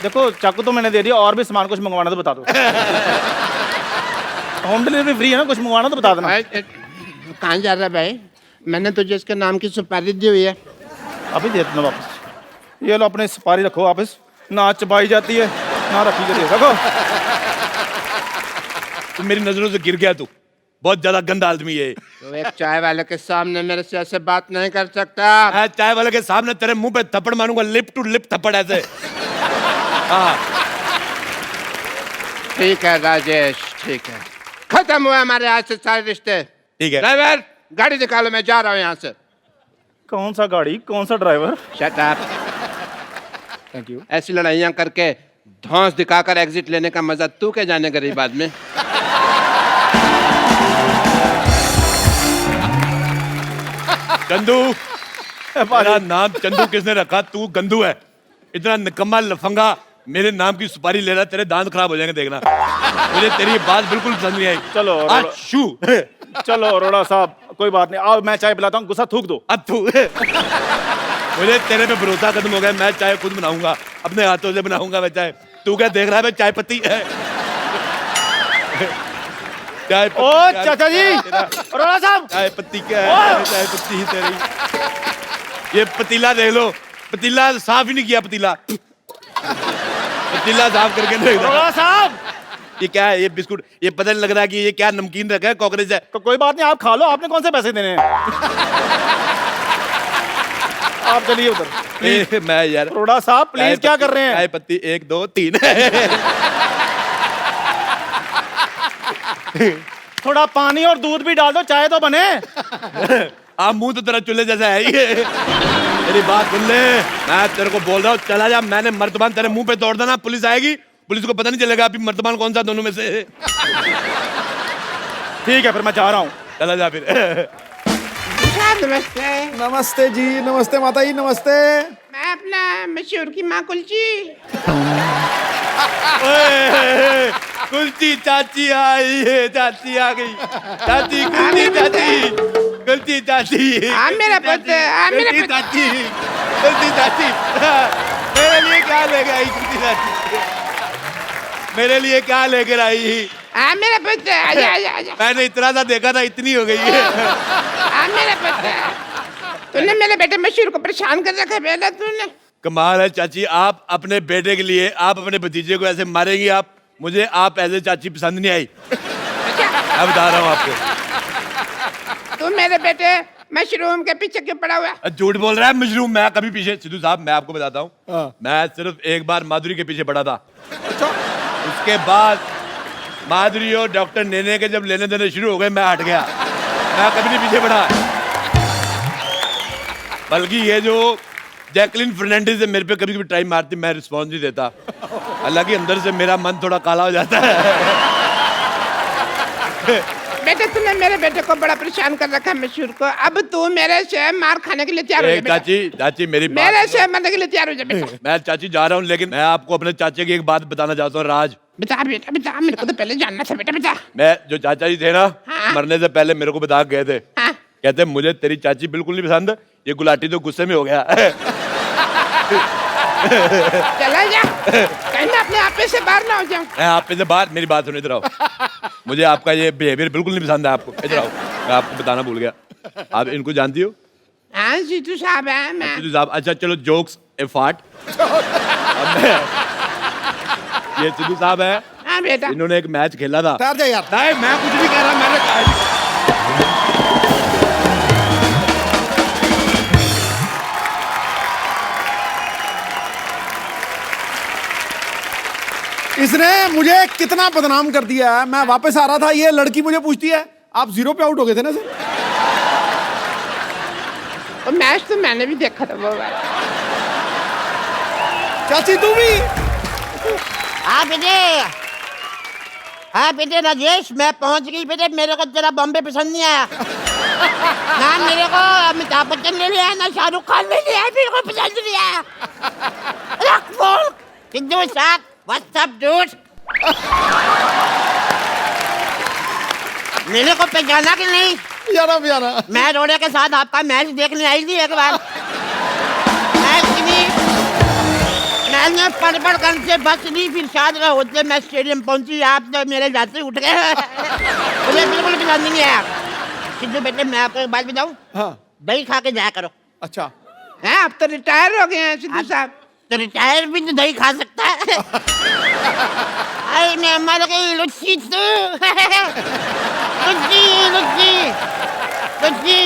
देखो चाकू तो मैंने दे दिया, और भी सामान कुछ मंगवाना तो बता दो। होम डिलीवरी फ्री है ना, कुछ मंगवाना तो बता देना। कहाँ जा रहा है भाई? मैंने तुझे इसके नाम की सुपारी दी हुई है। अभी दे देना वापस। ये लो अपने सुपारी रखो वापस। ना चबाई जाती है ना रखी जाती है, रखो। तू मेरी नजरों से गिर गया, तू बहुत ज्यादा गंदा आदमी है। तो एक चाय वाले के सामने मेरे से ऐसे बात नहीं कर सकता। मैं चाय वाले के सामने तेरे मुंह पे थप्पड़ मारूंगा, लिप टू लिप थप्पड़ ऐसे। हाँ ठीक है राजेश, ठीक है, खत्म हुआ हमारे आज से सारे रिश्ते। ठीक है। ड्राइवर गाड़ी निकालो, मैं जा रहा हूँ यहाँ से। कौन सा गाड़ी, कौन सा driver? Shut up. Thank you. ऐसी लड़ाइयाँ करके धौंस दिखाकर एग्जिट लेने का मजा तू क्या जाने गरीब आदमी। चंदू, मेरा नाम चंदू किसने रखा? तू गंदू है। इतना निकम्मा लफंगा मेरे नाम की सुपारी ले रहा, तेरे दांत खराब हो जाएंगे देखना। मुझे तेरी बात बिल्कुल पसंद नहीं आई। चलो शू। चलो अरोड़ा साहब, कोई बात नहीं, आओ मैं चाय पिलाता हूँ, गुस्सा थूक दो। अब तू मुझे तेरे पे भरोसा खत्म हो गया। मैं चाय खुद बनाऊंगा, अपने हाथों से बनाऊंगा मैं चाय। तू क्या देख रहा है? मैं चाय पत्ती है। चाय पत्ती। ओ चाचा जी, अरोड़ा साहब, चाय पत्ती क्या है? चाय पत्ती ही तेरी। ये पतीला देख लो, पतीला साफ ही नहीं किया। पतीला साफ करके देख लो। अरोड़ा साहब, ये क्या है? ये बिस्कुट, ये पता नहीं लग रहा है कि ये क्या नमकीन रखा है, कॉकरोच है। कोई बात नहीं, आप खा लो, आपने कौन से पैसे देने हैं? आप चलिए उधर। मैं यार, अरोड़ा साहब प्लीज, क्या कर रहे हैं? चाय पत्ती 1 2 3। थोड़ा पानी और दूध भी डाल दो, चाय तो बने। आप मुंह तो तेरा चूल्हे जैसा है ये। मेरी बात सुन ले, मैं तेरे को बोल रहा हूँ, चला जा। मैंने मर्तबान तेरे मुंह पे तोड़ देना, पुलिस आएगी, पुलिस को पता नहीं चलेगा अभी मर्तबान कौन सा दोनों में से है। ठीक है फिर मैं जा रहा हूँ। चला जा फिर। नमस्ते। नमस्ते जी, नमस्ते माता जी, नमस्ते। मैं अपना मशहूर की माँ कुलची। ओए, कुल्ची चाची आई है, चाची आ गई। चाची, कुल्ची चाची, कुल्ची चाची। हाँ मेरा पुत्र, हाँ मेरा कुल्ची पुत्र। चाची, कुल्ची चाची। मेरे लिए क्या लेकर आई कुल्ची चाची? मेरे लिए क्या लेकर आई? हाँ मेरा पुत्र, आजा आजा आजा। मैंने इतना सा देखा था, इतनी हो गई है। हाँ मेरा पुत्र, तूने मेरे बेटे मशहूर को परेशान कर रखा है पहले तूने। कमाल है चाची, आप अपने बेटे के लिए, आप अपने भतीजे को ऐसे मारेंगी आप? मुझे आप ऐसे चाची पसंद नहीं आई। मैं बता रहा हूँ आपको। तू मेरे बेटे मशरूम के पीछे क्यों पड़ा हुआ? झूठ बोल रहा है मशरूम? मैं कभी पीछे, सिद्धू साहब मैं आपको बताता हूँ, मैं सिर्फ एक बार माधुरी के पीछे पड़ा था। उसके बाद माधुरी और डॉक्टर नेने के जब लेने देने शुरू हो गए, मैं हट गया। मैं कभी नहीं पीछे पड़ा। बल्कि ये जो जैकलिन फर्नांडिस है, मेरे पे कभी कभी टाइम मारती, मैं रिस्पॉन्स नहीं देता। हालांकि अंदर से मेरा मन थोड़ा काला हो जाता है। बेटे तूने मेरे बेटे को बड़ा परेशान कर रखा है मशहूर को। अब तू मेरे से मार खाने के लिए तैयार हो जा बेटा। चाची, चाची मेरी बात मेरे सुनो। से मरने के लिए तैयार हो जा बेटा। मैं चाची जा रहा हूँ, लेकिन मैं आपको अपने चाचे की एक बात बताना चाहता हूँ। राज, बता बेटा बता, मेरे को तो पहले जानना था बेटा, बता। मैं जो चाचा जी थे ना, हाँ। मरने से पहले मेरे को बता गए थे। हाँ। कहते मुझे तेरी चाची बिल्कुल नहीं पसंद, ये गुलाटी तो गुस्से में हो गया। चला जा, कहीं मैं अपने आप से बाहर ना हो जाऊं। मैं आप पे से बात, मेरी बात सुनो, इधर आओ। मुझे आपका ये बिहेवियर बिल्कुल नहीं पसंद है आपको। इधर आओ, मैं आपको बताना भूल गया। आप इनको जानती हो? हाँ जीतू साहब है मैं। सिद्धू साहब, अच्छा चलो, जोक्स ए फाट। ये सिद्धू साहब है, हाँ बेटा। इन्होंने एक मैच खेला था। ठहर जा यार। नहीं मैं कुछ नहीं कह रहा, मैंने कहा। इसने मुझे कितना बदनाम कर दिया है। मैं वापस आ रहा था, ये लड़की मुझे पूछती है आप 0 पे आउट हो गए थे ना सर? तो मैच तो मैंने भी देखा था वो वाला। चाची तू भी? हाँ बेटे, हाँ बेटे राजेश, मैं पहुंच गई बेटे। मेरे को तेरा बॉम्बे पसंद नहीं आया ना। मेरे को अमिताभ बच्चन ले लिया, ना शाहरुख खान ले लिया, मेरे को पसंद नहीं आया। रख फोन। सिद्धू साहब, व्हाट्स अप डूड? मेरे को पहचाना कि नहीं? यारा मैं रोड़े के साथ आपका मैच देखने आई थी एक बार। मैंने पड़पड़गंज से बस ली, फिर शायद होते मैं स्टेडियम पहुंची, आप तो मेरे जाते उठ गए। मुझे बिल्कुल पसंद नहीं आया। सिद्धू बेटे मैं आपको एक बात बताऊं, हाँ दही खा के जाया करो। अच्छा है, अब तो रिटायर हो गए हैं सिद्धू साहब। तो रिटायर भी तो दही खा सकता है। आई मैं मर गई लुच्ची तू। लुच्ची लुच्ची लुच्ची।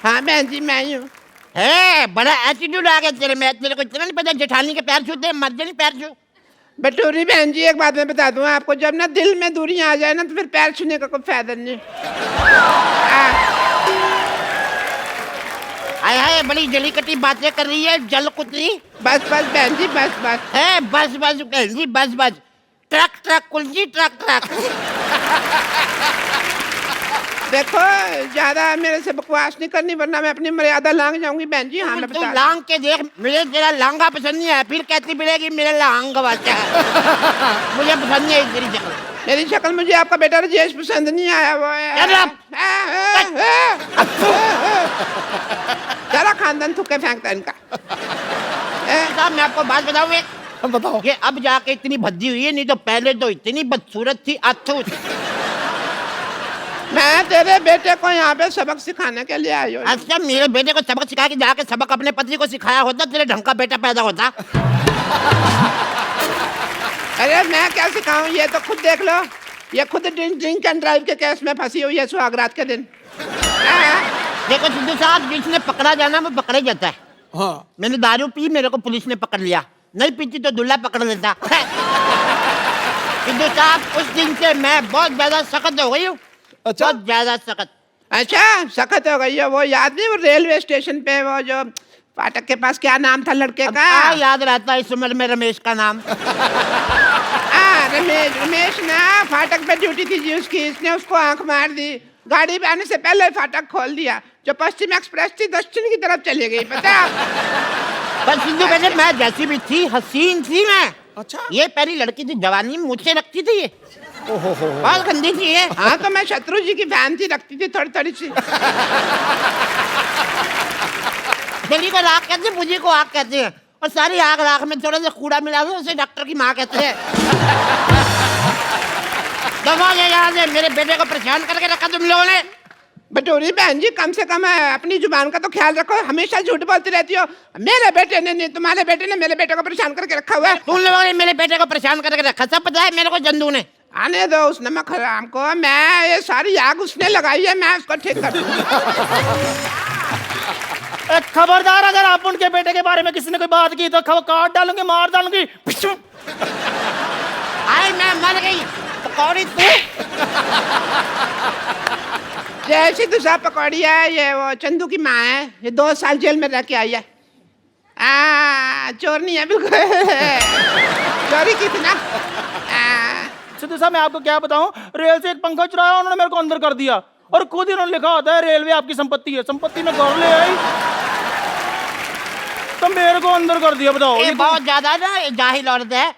हाँ बहन जी मैं ही हूँ। है बड़ा एटीट्यूड आ गया तेरे में, तेरे को इतना नहीं पता जेठानी के पैर छूते हैं, मर्दे नहीं पैर छू। बटूरी बहन जी एक बात मैं बता दूं आपको, जब ना दिल में दूरियां आ जाए ना तो फिर पैर छूने का कोई फायदा नहीं। आय हाय बड़ी जली कटी बातें कर रही है जल कुतरी। बस बस बहन जी बस बस। है बस बस बहन जी बस बस। ट्रक ट्रक कुलजी ट्रक ट्रक। देखो ज्यादा मेरे से बकवास नहीं करनी वरना मैं अपनी मर्यादा लांग जाऊंगी बहन जी। हाँ मैं तू बता लांग के देख, मुझे तेरा लांगा पसंद नहीं है, फिर कहती मिलेगी मेरा लांग वाचा है। मुझे पसंद नहीं है तेरी शक्ल। मेरी शक्ल मुझे आपका बेटा राजेश पसंद नहीं आया। वो सारा खानदान थुक्के फेंकता है इनका। साहब मैं आपको बात बताऊं एक, बताओ। ये अब जाके इतनी भद्दी हुई है, नहीं तो पहले तो इतनी बदसूरत थी अथू। मैं तेरे बेटे को यहाँ पे सबक सिखाने के लिए आई हूँ। अच्छा मेरे बेटे को सबक सिखा के जाके सबक अपने पति को सिखाया होता, तेरे ढंग का बेटा पैदा होता। अरे मैं क्या सिखाऊं, ये तो खुद देख लो, ये खुद ड्रिंक एंड ड्राइव के केस में फंसी हुई है सुहागरात के दिन। देखो सिद्धू साहब, जिसने पकड़ा जाना वो पकड़ा जाता है। हाँ मैंने दारू पी, मेरे को पुलिस ने पकड़ लिया, नहीं पीती तो दुल्ला पकड़ लेता। सिद्धू साहब उस दिन से मैं बहुत ज्यादा सख्त हो गई हूँ। अच्छा बहुत ज्यादा सख्त। अच्छा सख्त हो गई है। वो याद नहीं, वो रेलवे स्टेशन पे वो जो फाटक के पास क्या नाम था लड़के का? याद रहता है इस उम्र में रमेश का नाम। रमेश ना फाटक पे ड्यूटी थी जी उसकी, इसने उसको आंख मार दी, गाड़ी पे आने से पहले फाटक खोल दिया। जो पश्चिम एक्सप्रेस थी दक्षिण की तरफ चली गई, पता? पर सिद्धू बेटे मैं जैसी भी थी हसीन थी मैं। अच्छा ये पहली लड़की थी, जवानी में मुझसे रखती थी ये। बहुत गंदी थी ये। हाँ तो मैं शत्रु जी की फैन थी, रखती थी थोड़ी थोड़ी सी। दिल्ली को राख कहते हैं, मुझे को आग कहते हैं, और सारी आग राख में थोड़ा सा कूड़ा मिला दो उसे डॉक्टर की माँ कहते हैं। दवा ले यहाँ से, मेरे बेटे को परेशान करके रखा तुम लोगों ने। बटोरी बहन जी कम से कम अपनी जुबान का तो ख्याल रखो, हमेशा झूठ बोलती रहती हो। मेरे बेटे ने नहीं, तुम्हारे बेटे ने मेरे बेटे को परेशान करके रखा हुआ है। तुम लोगों ने मेरे बेटे को परेशान करके रखा, सब पता है मेरे को जंदू ने। आने दो उस नमक हराम को, मैं ये सारी आग उसने लगाई है, मैं उसको ठीक कर दूंगा। खबरदार, अगर आप उनके बेटे के बारे में किसी ने कोई बात की तो काट डालूंगी, मार डालूंगी। आई मैं मर गई पकौड़ी तू। जैसी दूसरा पकौड़ी है, ये वो चंदू की माँ है, ये 2 साल जेल में रह के आई है। चोर नहीं है बिल्कुल। चोरी की थी ना। सिद्धू साहब मैं आपको क्या बताऊं, रेल से एक पंखा चुराया उन्होंने, मेरे को अंदर कर दिया, और खुद ही उन्होंने लिखा होता है रेलवे आपकी संपत्ति है, संपत्ति में घर ले आई तो मेरे को अंदर कर दिया। बताओ ये बहुत ज्यादा ना जाहिल औरत है,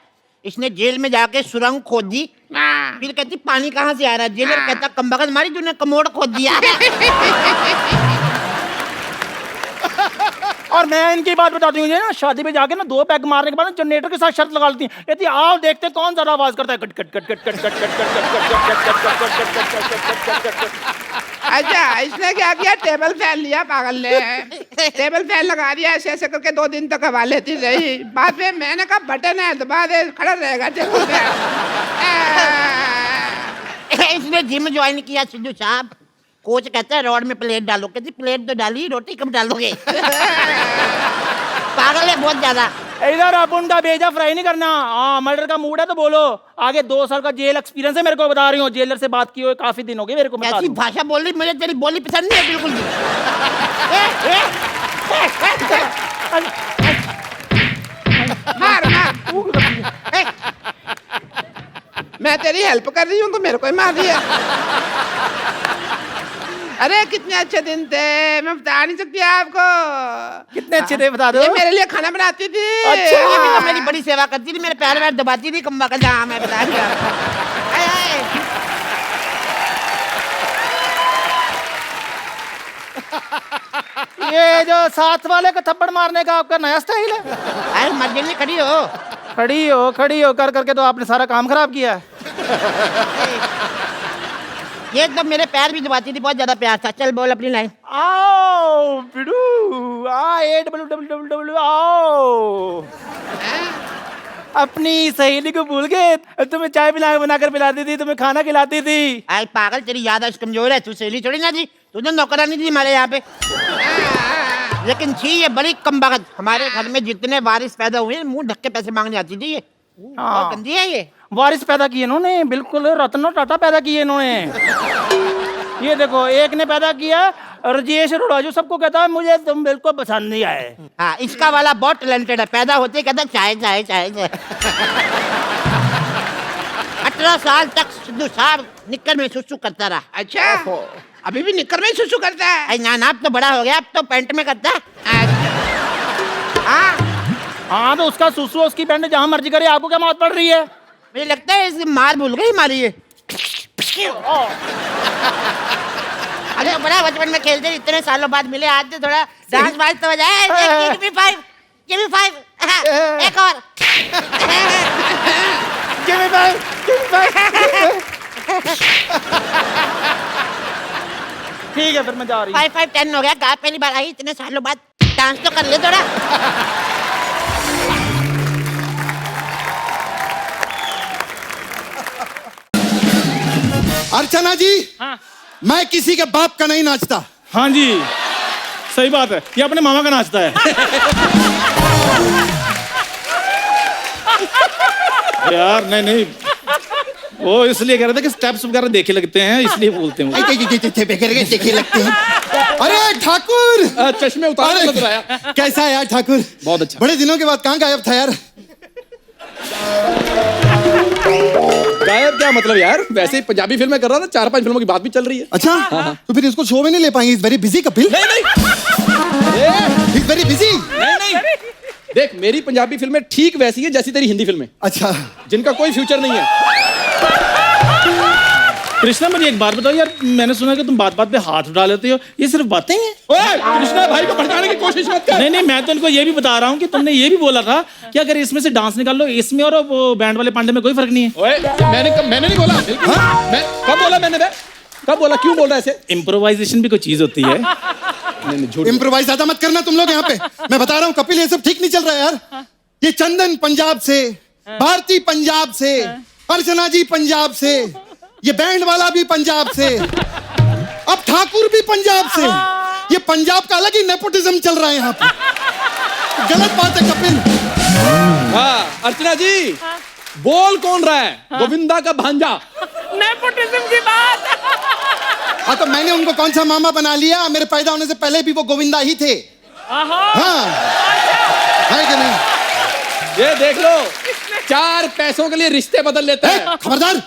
इसने जेल में जाके सुरंग खोद दी, फिर कहती पानी कहाँ से आ रहा है, जेलर कहता कमबख्त मारी तूने कमोड़ खोद दिया। और मैं इनकी बात बताती हूँ, ना शादी पे जाके ना 2 पैग मारने के बाद जनरेटर के साथ शर्त लगा लेती है, कहती आओ देखते कौन ज्यादा आवाज करता है, cut cut cut cut cut cut cut cut. अच्छा इसने क्या किया, टेबल फैन लिया पागल ने, टेबल फैन लगा दिया, ऐसे ऐसे करके 2 दिन तक हवा लेती रही। बाद में मैंने कहा बटन है दबा दे, खड़ा रहेगा टेबल फैन। इसने जिम ज्वाइन किया सिद्धू साहब, कोच कहता है रॉड में प्लेट डालो, कहती प्लेट तो डाली, रोटी कब डालोगे? पागल है बहुत ज्यादा। इधर आप उनका भेजा फ्राई नहीं करना। हाँ मर्डर का मूड है तो बोलो, आगे 2 साल का जेल एक्सपीरियंस है मेरे को, बता रही हूँ, जेलर से बात की हुई काफी दिन हो गए मेरे को। ऐसी भाषा बोल रही, मुझे तेरी बोली पसंद नहीं है बिल्कुल भी। मार मार, मैं तेरी हेल्प कर रही हूँ तो मेरे को ही मार दिया। अरे कितने अच्छे दिन थे, मैं बता नहीं सकती आपको। कितने अच्छे थे बता दो। ये मेरे लिए खाना बनाती थी। अच्छा ये भी तो मेरी बड़ी सेवा करती थी, मेरे पैर वैर दबाती थी, कम्बा का जहाँ मैं बता दिया। ये जो साथ वाले को थप्पड़ मारने का आपका नया स्टाइल है? अरे मर्जी नहीं खड़ी हो खड़ी हो कर करके तो आपने सारा काम खराब किया है। ये एकदम मेरे पैर भी दबाती थी, बहुत ज्यादा प्यार था। चल बोल अपनी लाइन। आओ बिडू A आओ। अपनी सहेली को भूल गए, तुम्हें चाय बनाकर पिलाती थी, तुम्हें खाना खिलाती थी। आई पागल, तेरी याददाश्त कमजोर है। तू सहेली थोड़ी ना थी, तुझे नौकरानी थी हमारे यहाँ पे। लेकिन थी ये बड़ी कमबख्त। हमारे घर में जितने वारिस पैदा हुए मुंह ढक के पैसे मांगने आती थी ये। बहुत गंदी है ये। वारिस पैदा किए इन्होंने, बिल्कुल रत्न टाटा पैदा किए इन्होंने। ये देखो, एक ने पैदा किया राजेश रोड़ाजू, सबको कहता है मुझे तुम बिल्कुल पसंद नहीं आए। हाँ, इसका वाला बहुत टैलेंटेड है। पैदा होते ही कहता चाय चाय चाय चाय। 18 साल तक सिद्धू साहब निक्कर में सुसु करता रहा। अच्छा, अभी भी निक्कर में सुसु करता है? अरे ना अब तो बड़ा हो गया, अब तो पैंट में करता है। हाँ तो उसका सुसु उसकी पैंट जहाँ मर्जी करे, आपको क्या मौत पड़ रही है? मुझे लगता है इसकी मार भूल गई हमारी ये। अरे बड़ा बचपन में खेलते, इतने सालों बाद मिले, आज तो थोड़ा डांस वांस तो बजाए। Give me five, give me five, एक और। Give me five, give me five। ठीक है, फिर मैं जा रही हूँ। 5 5 10 हो गया। कहा पहली बार आई इतने सालों बाद, डांस तो कर ले थोड़ा। अर्चना जी, हाँ। मैं किसी के बाप का नहीं नाचता। हाँ जी, सही बात है, ये अपने मामा का नाचता है। यार नहीं, वो इसलिए कह रहे थे कि स्टेप्स वगैरह देखे लगते हैं, इसलिए बोलते हैं। देखे लगते हैं। अरे ठाकुर, चश्मे उतार लग रहा है। कैसा है यार ठाकुर? बहुत अच्छा। बड़े दिनों के बाद कहाँ गायब था यार? गायब क्या मतलब यार, वैसे ही पंजाबी फिल्में कर रहा था, 4-5 फिल्मों की बात भी चल रही है। अच्छा, तो फिर इसको शो में नहीं ले पाएंगे? Is very busy Kapil. नहीं इज वेरी बिजी। नहीं, देख मेरी पंजाबी फिल्में ठीक वैसी है जैसी तेरी हिंदी फिल्में, अच्छा, जिनका कोई फ्यूचर नहीं है। कृष्णा, मुझे एक बात बताओ यार, मैंने सुना कि तुम बात बात पे हाथ उठा लेते हो, ये सिर्फ बातें हैं? ओए, कृष्णा भाई को भड़काने की कोशिश मत कर। नहीं, मैं तो इनको ये भी बता रहा हूँ कि तुमने ये भी बोला था कि अगर इसमें से डांस निकाल लो, इसमें और वो बैंड वाले पांडे में कोई फर्क नहीं है। ओए, मैंने नहीं बोला। मैं कब बोला? मैंने कब बोला? क्यों बोल रहा है ऐसे? इम्प्रोवाइजेशन भी कोई चीज होती है। इम्प्रोवाइज ज्यादा मत करना तुम लोग यहाँ पे। मैं बता रहा हूँ कपिल, ये सब ठीक नहीं चल रहा है यार। ये चंदन पंजाब से, भारती पंजाब से, अर्चना जी पंजाब से, ये बैंड वाला भी पंजाब से, अब ठाकुर भी पंजाब से। ये पंजाब का अलग ही नेपोटिज्म चल रहा है यहाँ पे। गलत बात है कपिल। हाँ, अर्चना जी, बोल कौन रहा है? गोविंदा का भांजा। नेपोटिज्म की बात। हाँ, तो मैंने उनको कौन सा मामा बना लिया? मेरे पैदा होने से पहले भी वो गोविंदा ही थे। हाँ, है कि नहीं? ये देख लो, 4 पैसों के लिए रिश्ते बदल लेते हैं। खबरदार,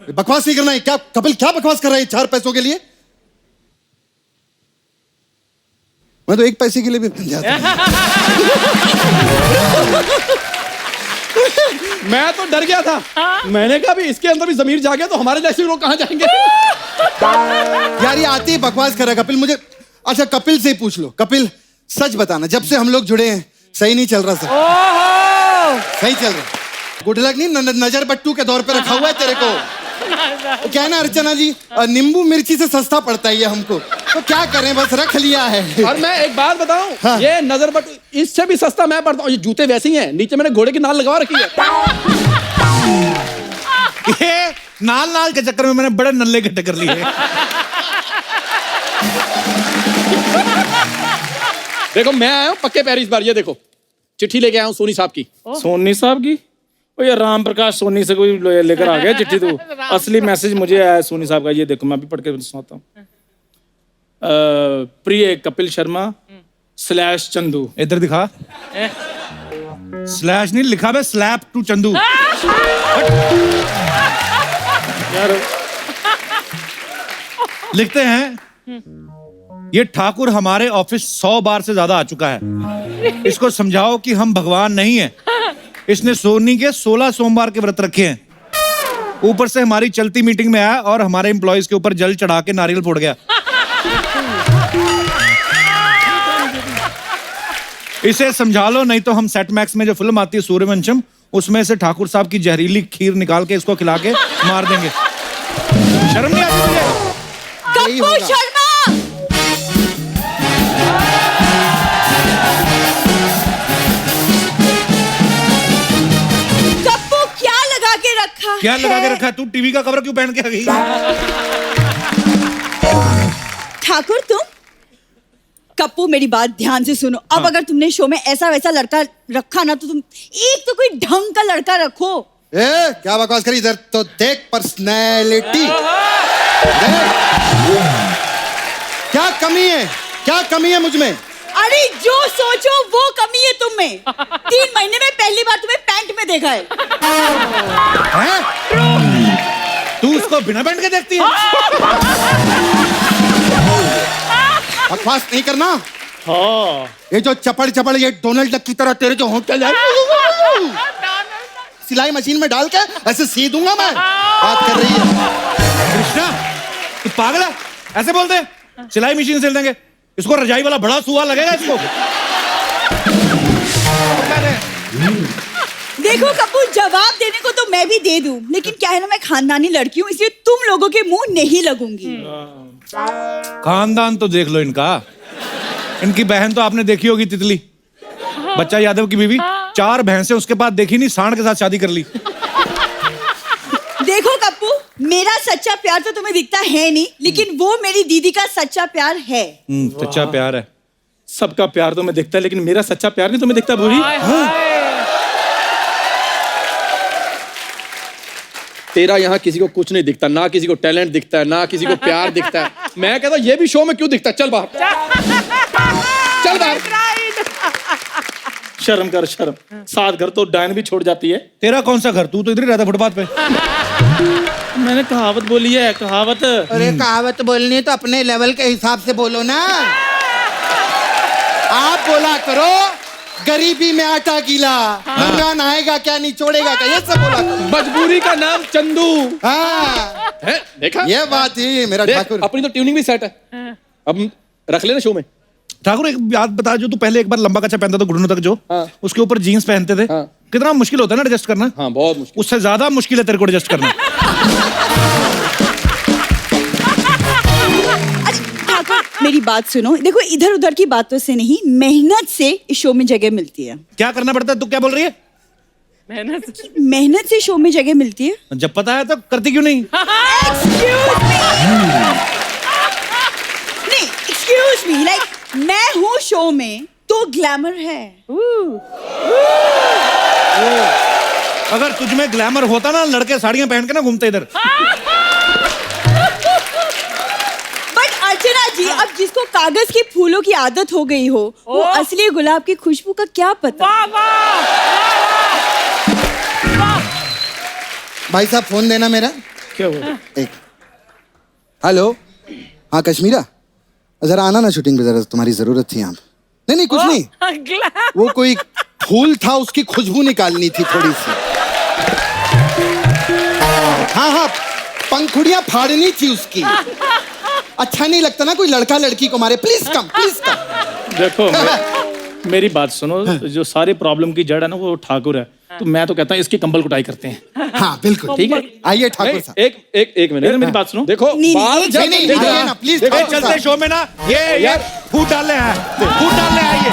बकवास नहीं करना है। क्या कपिल, क्या बकवास कर रहा है 4 पैसों के लिए? मैं तो 1 पैसे के लिए भी बन जाता हूं। मैं तो डर गया था। मैंने कहा भी इसके अंदर भी जमीर जागे तो हमारे जैसे लोग कहाँ जाएंगे? यार ये आती है बकवास कर रहा है कपिल मुझे। अच्छा, कपिल से ही पूछ लो। कपिल, सच बताना, जब से हम लोग जुड़े हैं सही नहीं चल रहा सर। सही चल रहा। गुड लक नहीं, नजर बट्टू के दौर पे रखा हुआ है तेरे को। तो क्या है ना अर्चना जी, नींबू मिर्ची से सस्ता पड़ता है ये हमको, तो क्या करें, बस रख लिया है। और मैं एक बात बताऊं, हाँ। ये नजर बट इससे भी सस्ता मैं पड़ता हूँ। ये जूते वैसे ही हैं, नीचे मैंने घोड़े की नाल लगा रखी है। ये नाल के चक्कर में मैंने बड़े नल्ले इकट्ठे कर लिए। देखो मैं आया हूँ पक्के पैर इस बार। ये देखो चिट्ठी लेके आया हूँ सोनी साहब की। सोनी साहब की? ओ ये राम प्रकाश सोनी से कोई लेकर आ गया चिट्ठी? तो असली मैसेज मुझे आया है सोनी साहब का। ये देखो, मैं भी पढ़ के सुनाता हूँ। प्रिय कपिल शर्मा / चंदू। इधर दिखा। स्लैश नहीं लिखा है, स्लैप टू चंदू। यार लिखते हैं, ये ठाकुर हमारे ऑफिस 100 बार से ज्यादा आ चुका है। इसको समझाओ कि हम भगवान नहीं है। इसने सोनी के 16 सोमवार के व्रत रखे हैं। ऊपर से हमारी चलती मीटिंग में आया और हमारे एम्प्लॉइज के ऊपर जल चढ़ा के नारियल फोड़ गया। इसे समझा लो, नहीं तो हम सेट मैक्स में जो फिल्म आती है सूर्यवंशम, उसमें से ठाकुर साहब की जहरीली खीर निकाल के इसको खिला के मार देंगे। शर्म नहीं आती मुझे? यही कप्पू होगा। शर्मा, कप्पू क्या लगा के रखा क्या है? लगा के रखा है? तू टीवी का कवर क्यों पहन के आ गई? ठाकुर तुम, कप्पू मेरी बात ध्यान से सुनो। अब अगर तुमने शो में ऐसा वैसा लड़का रखा ना, तो तुम एक तो कोई ढंग का लड़का रखो। ए क्या बकवास करी, इधर तो देख पर्सनैलिटी। क्या कमी है, क्या कमी है मुझ में? अरे जो सोचो वो कमी है तुम में। 3 महीने में पहली बार तुम्हें पैंट में देखा है। हैं? तू उसको बिना पैंट के देखती है? बकवास नहीं करना। हाँ ये जो चपड़ चपड़ ये डोनाल्ड डक की तरह तेरे जो होंठ है, सिलाई मशीन में डाल के ऐसे सी दूंगा मैं। बात कर रही है कृष्णा, तू पागल है? ऐसे बोलते हैं? सिलाई मशीन सिल देंगे इसको, रजाई वाला बड़ा सुआ लगेगा इसको। देखो कप्पू, जवाब देने को तो मैं भी दे दूं, लेकिन क्या है ना, मैं खानदानी लड़की हूँ, इसलिए तुम लोगों के मुंह नहीं लगूंगी। खानदान तो देख लो इनका। इनकी बहन तो आपने देखी होगी, तितली, बच्चा यादव की बीवी। 4 भैंसें उसके बाद देखी नहीं, सांड के साथ शादी कर ली। देखो कप्पू, मेरा सच्चा प्यार तो तुम्हें दिखता है नहीं, लेकिन वो मेरी दीदी का सच्चा प्यार है। सच्चा प्यार है। सबका प्यार तो मैं दिखता है, लेकिन मेरा सच्चा प्यार नहीं तुम्हें दिखता भूरी। तेरा यहाँ किसी को कुछ नहीं दिखता, ना किसी को टैलेंट दिखता है, ना किसी को प्यार दिखता है। मैं कहता हूँ ये भी शो में क्यों दिखता है? चल बाहर, चल बाहर। शर्म कर शर्म। 7 घर तो डायन भी छोड़ जाती है। तेरा कौन सा घर? तू तो इधर ही रहता फुटपाथ पे। मैंने कहावत बोली है, कहावत। अरे कहावत बोलनी है तो अपने लेवल के हिसाब से बोलो ना। आप बोला करो गरीबी में आटा गीला, गंगा नहाएगा क्या निचोड़ेगा क्या, ये सब बोला करो। मजबूरी का नाम चंदू हाँ है, देखा? ये बात ही मेरा देख, ठाकुर। अपनी तो ट्यूनिंग भी सेट है। अब रख लेना शो में। ठाकुर एक बात बता, जो तू पहले एक बार लंबा कच्चा पहनता था घुटनों तक, जो उसके ऊपर जीन्स पहनते थे, हाँ। कितना मुश्किल होता है ना एडजस्ट करना। हाँ बहुत मुश्किल। उससे ज्यादा मुश्किल है तेरे को एडजस्ट करना। अरे ठाकुर, मेरी बात सुनो। देखो, इधर उधर की बातों से नहीं, मेहनत से इस शो में जगह मिलती है। क्या करना पड़ता है? तू क्या बोल रही है? मेहनत से शो में जगह मिलती है। जब पता है तो करती क्यों नहीं? Excuse me! नहीं, एक्सक्यूज मी, लाइक मैं हूँ शो में तो ग्लैमर है। अगर तुझ में ग्लैमर होता ना, लड़के साड़ियां पहन के ना घूमते इधर। बट अर्चना जी, अब जिसको कागज के फूलों की आदत हो गई हो, वो असली गुलाब की खुशबू का क्या पता। भाई साहब फोन देना मेरा। क्या हुआ? एक हेलो, हाँ कश्मीरा, जरा आना ना शूटिंग पे, जरा तुम्हारी जरूरत थी यहाँ। नहीं कुछ नहीं, वो कोई फूल था उसकी खुशबू निकालनी थी थोड़ी सी। हाँ पंखुड़ियां फाड़नी थी उसकी। अच्छा नहीं लगता ना कोई लड़का लड़की को मारे। Please come, please come. देखो मेरी बात सुनो, जो सारी प्रॉब्लम की जड़ है ना वो ठाकुर है। तो मैं तो कहता हूँ इसकी कंबल कुटाई करते हैं। हाँ बिल्कुल ठीक है। आइए ठाकुर साहब। एक मिनट, मेरी बात सुनो। देखो नहीं, बाल नहीं, जब नहीं, देखो, आइए ना, प्लीज देखो, ठाकुर चलते साहब। शो में ना ये फूट डालने आए, फूट डालने आइए।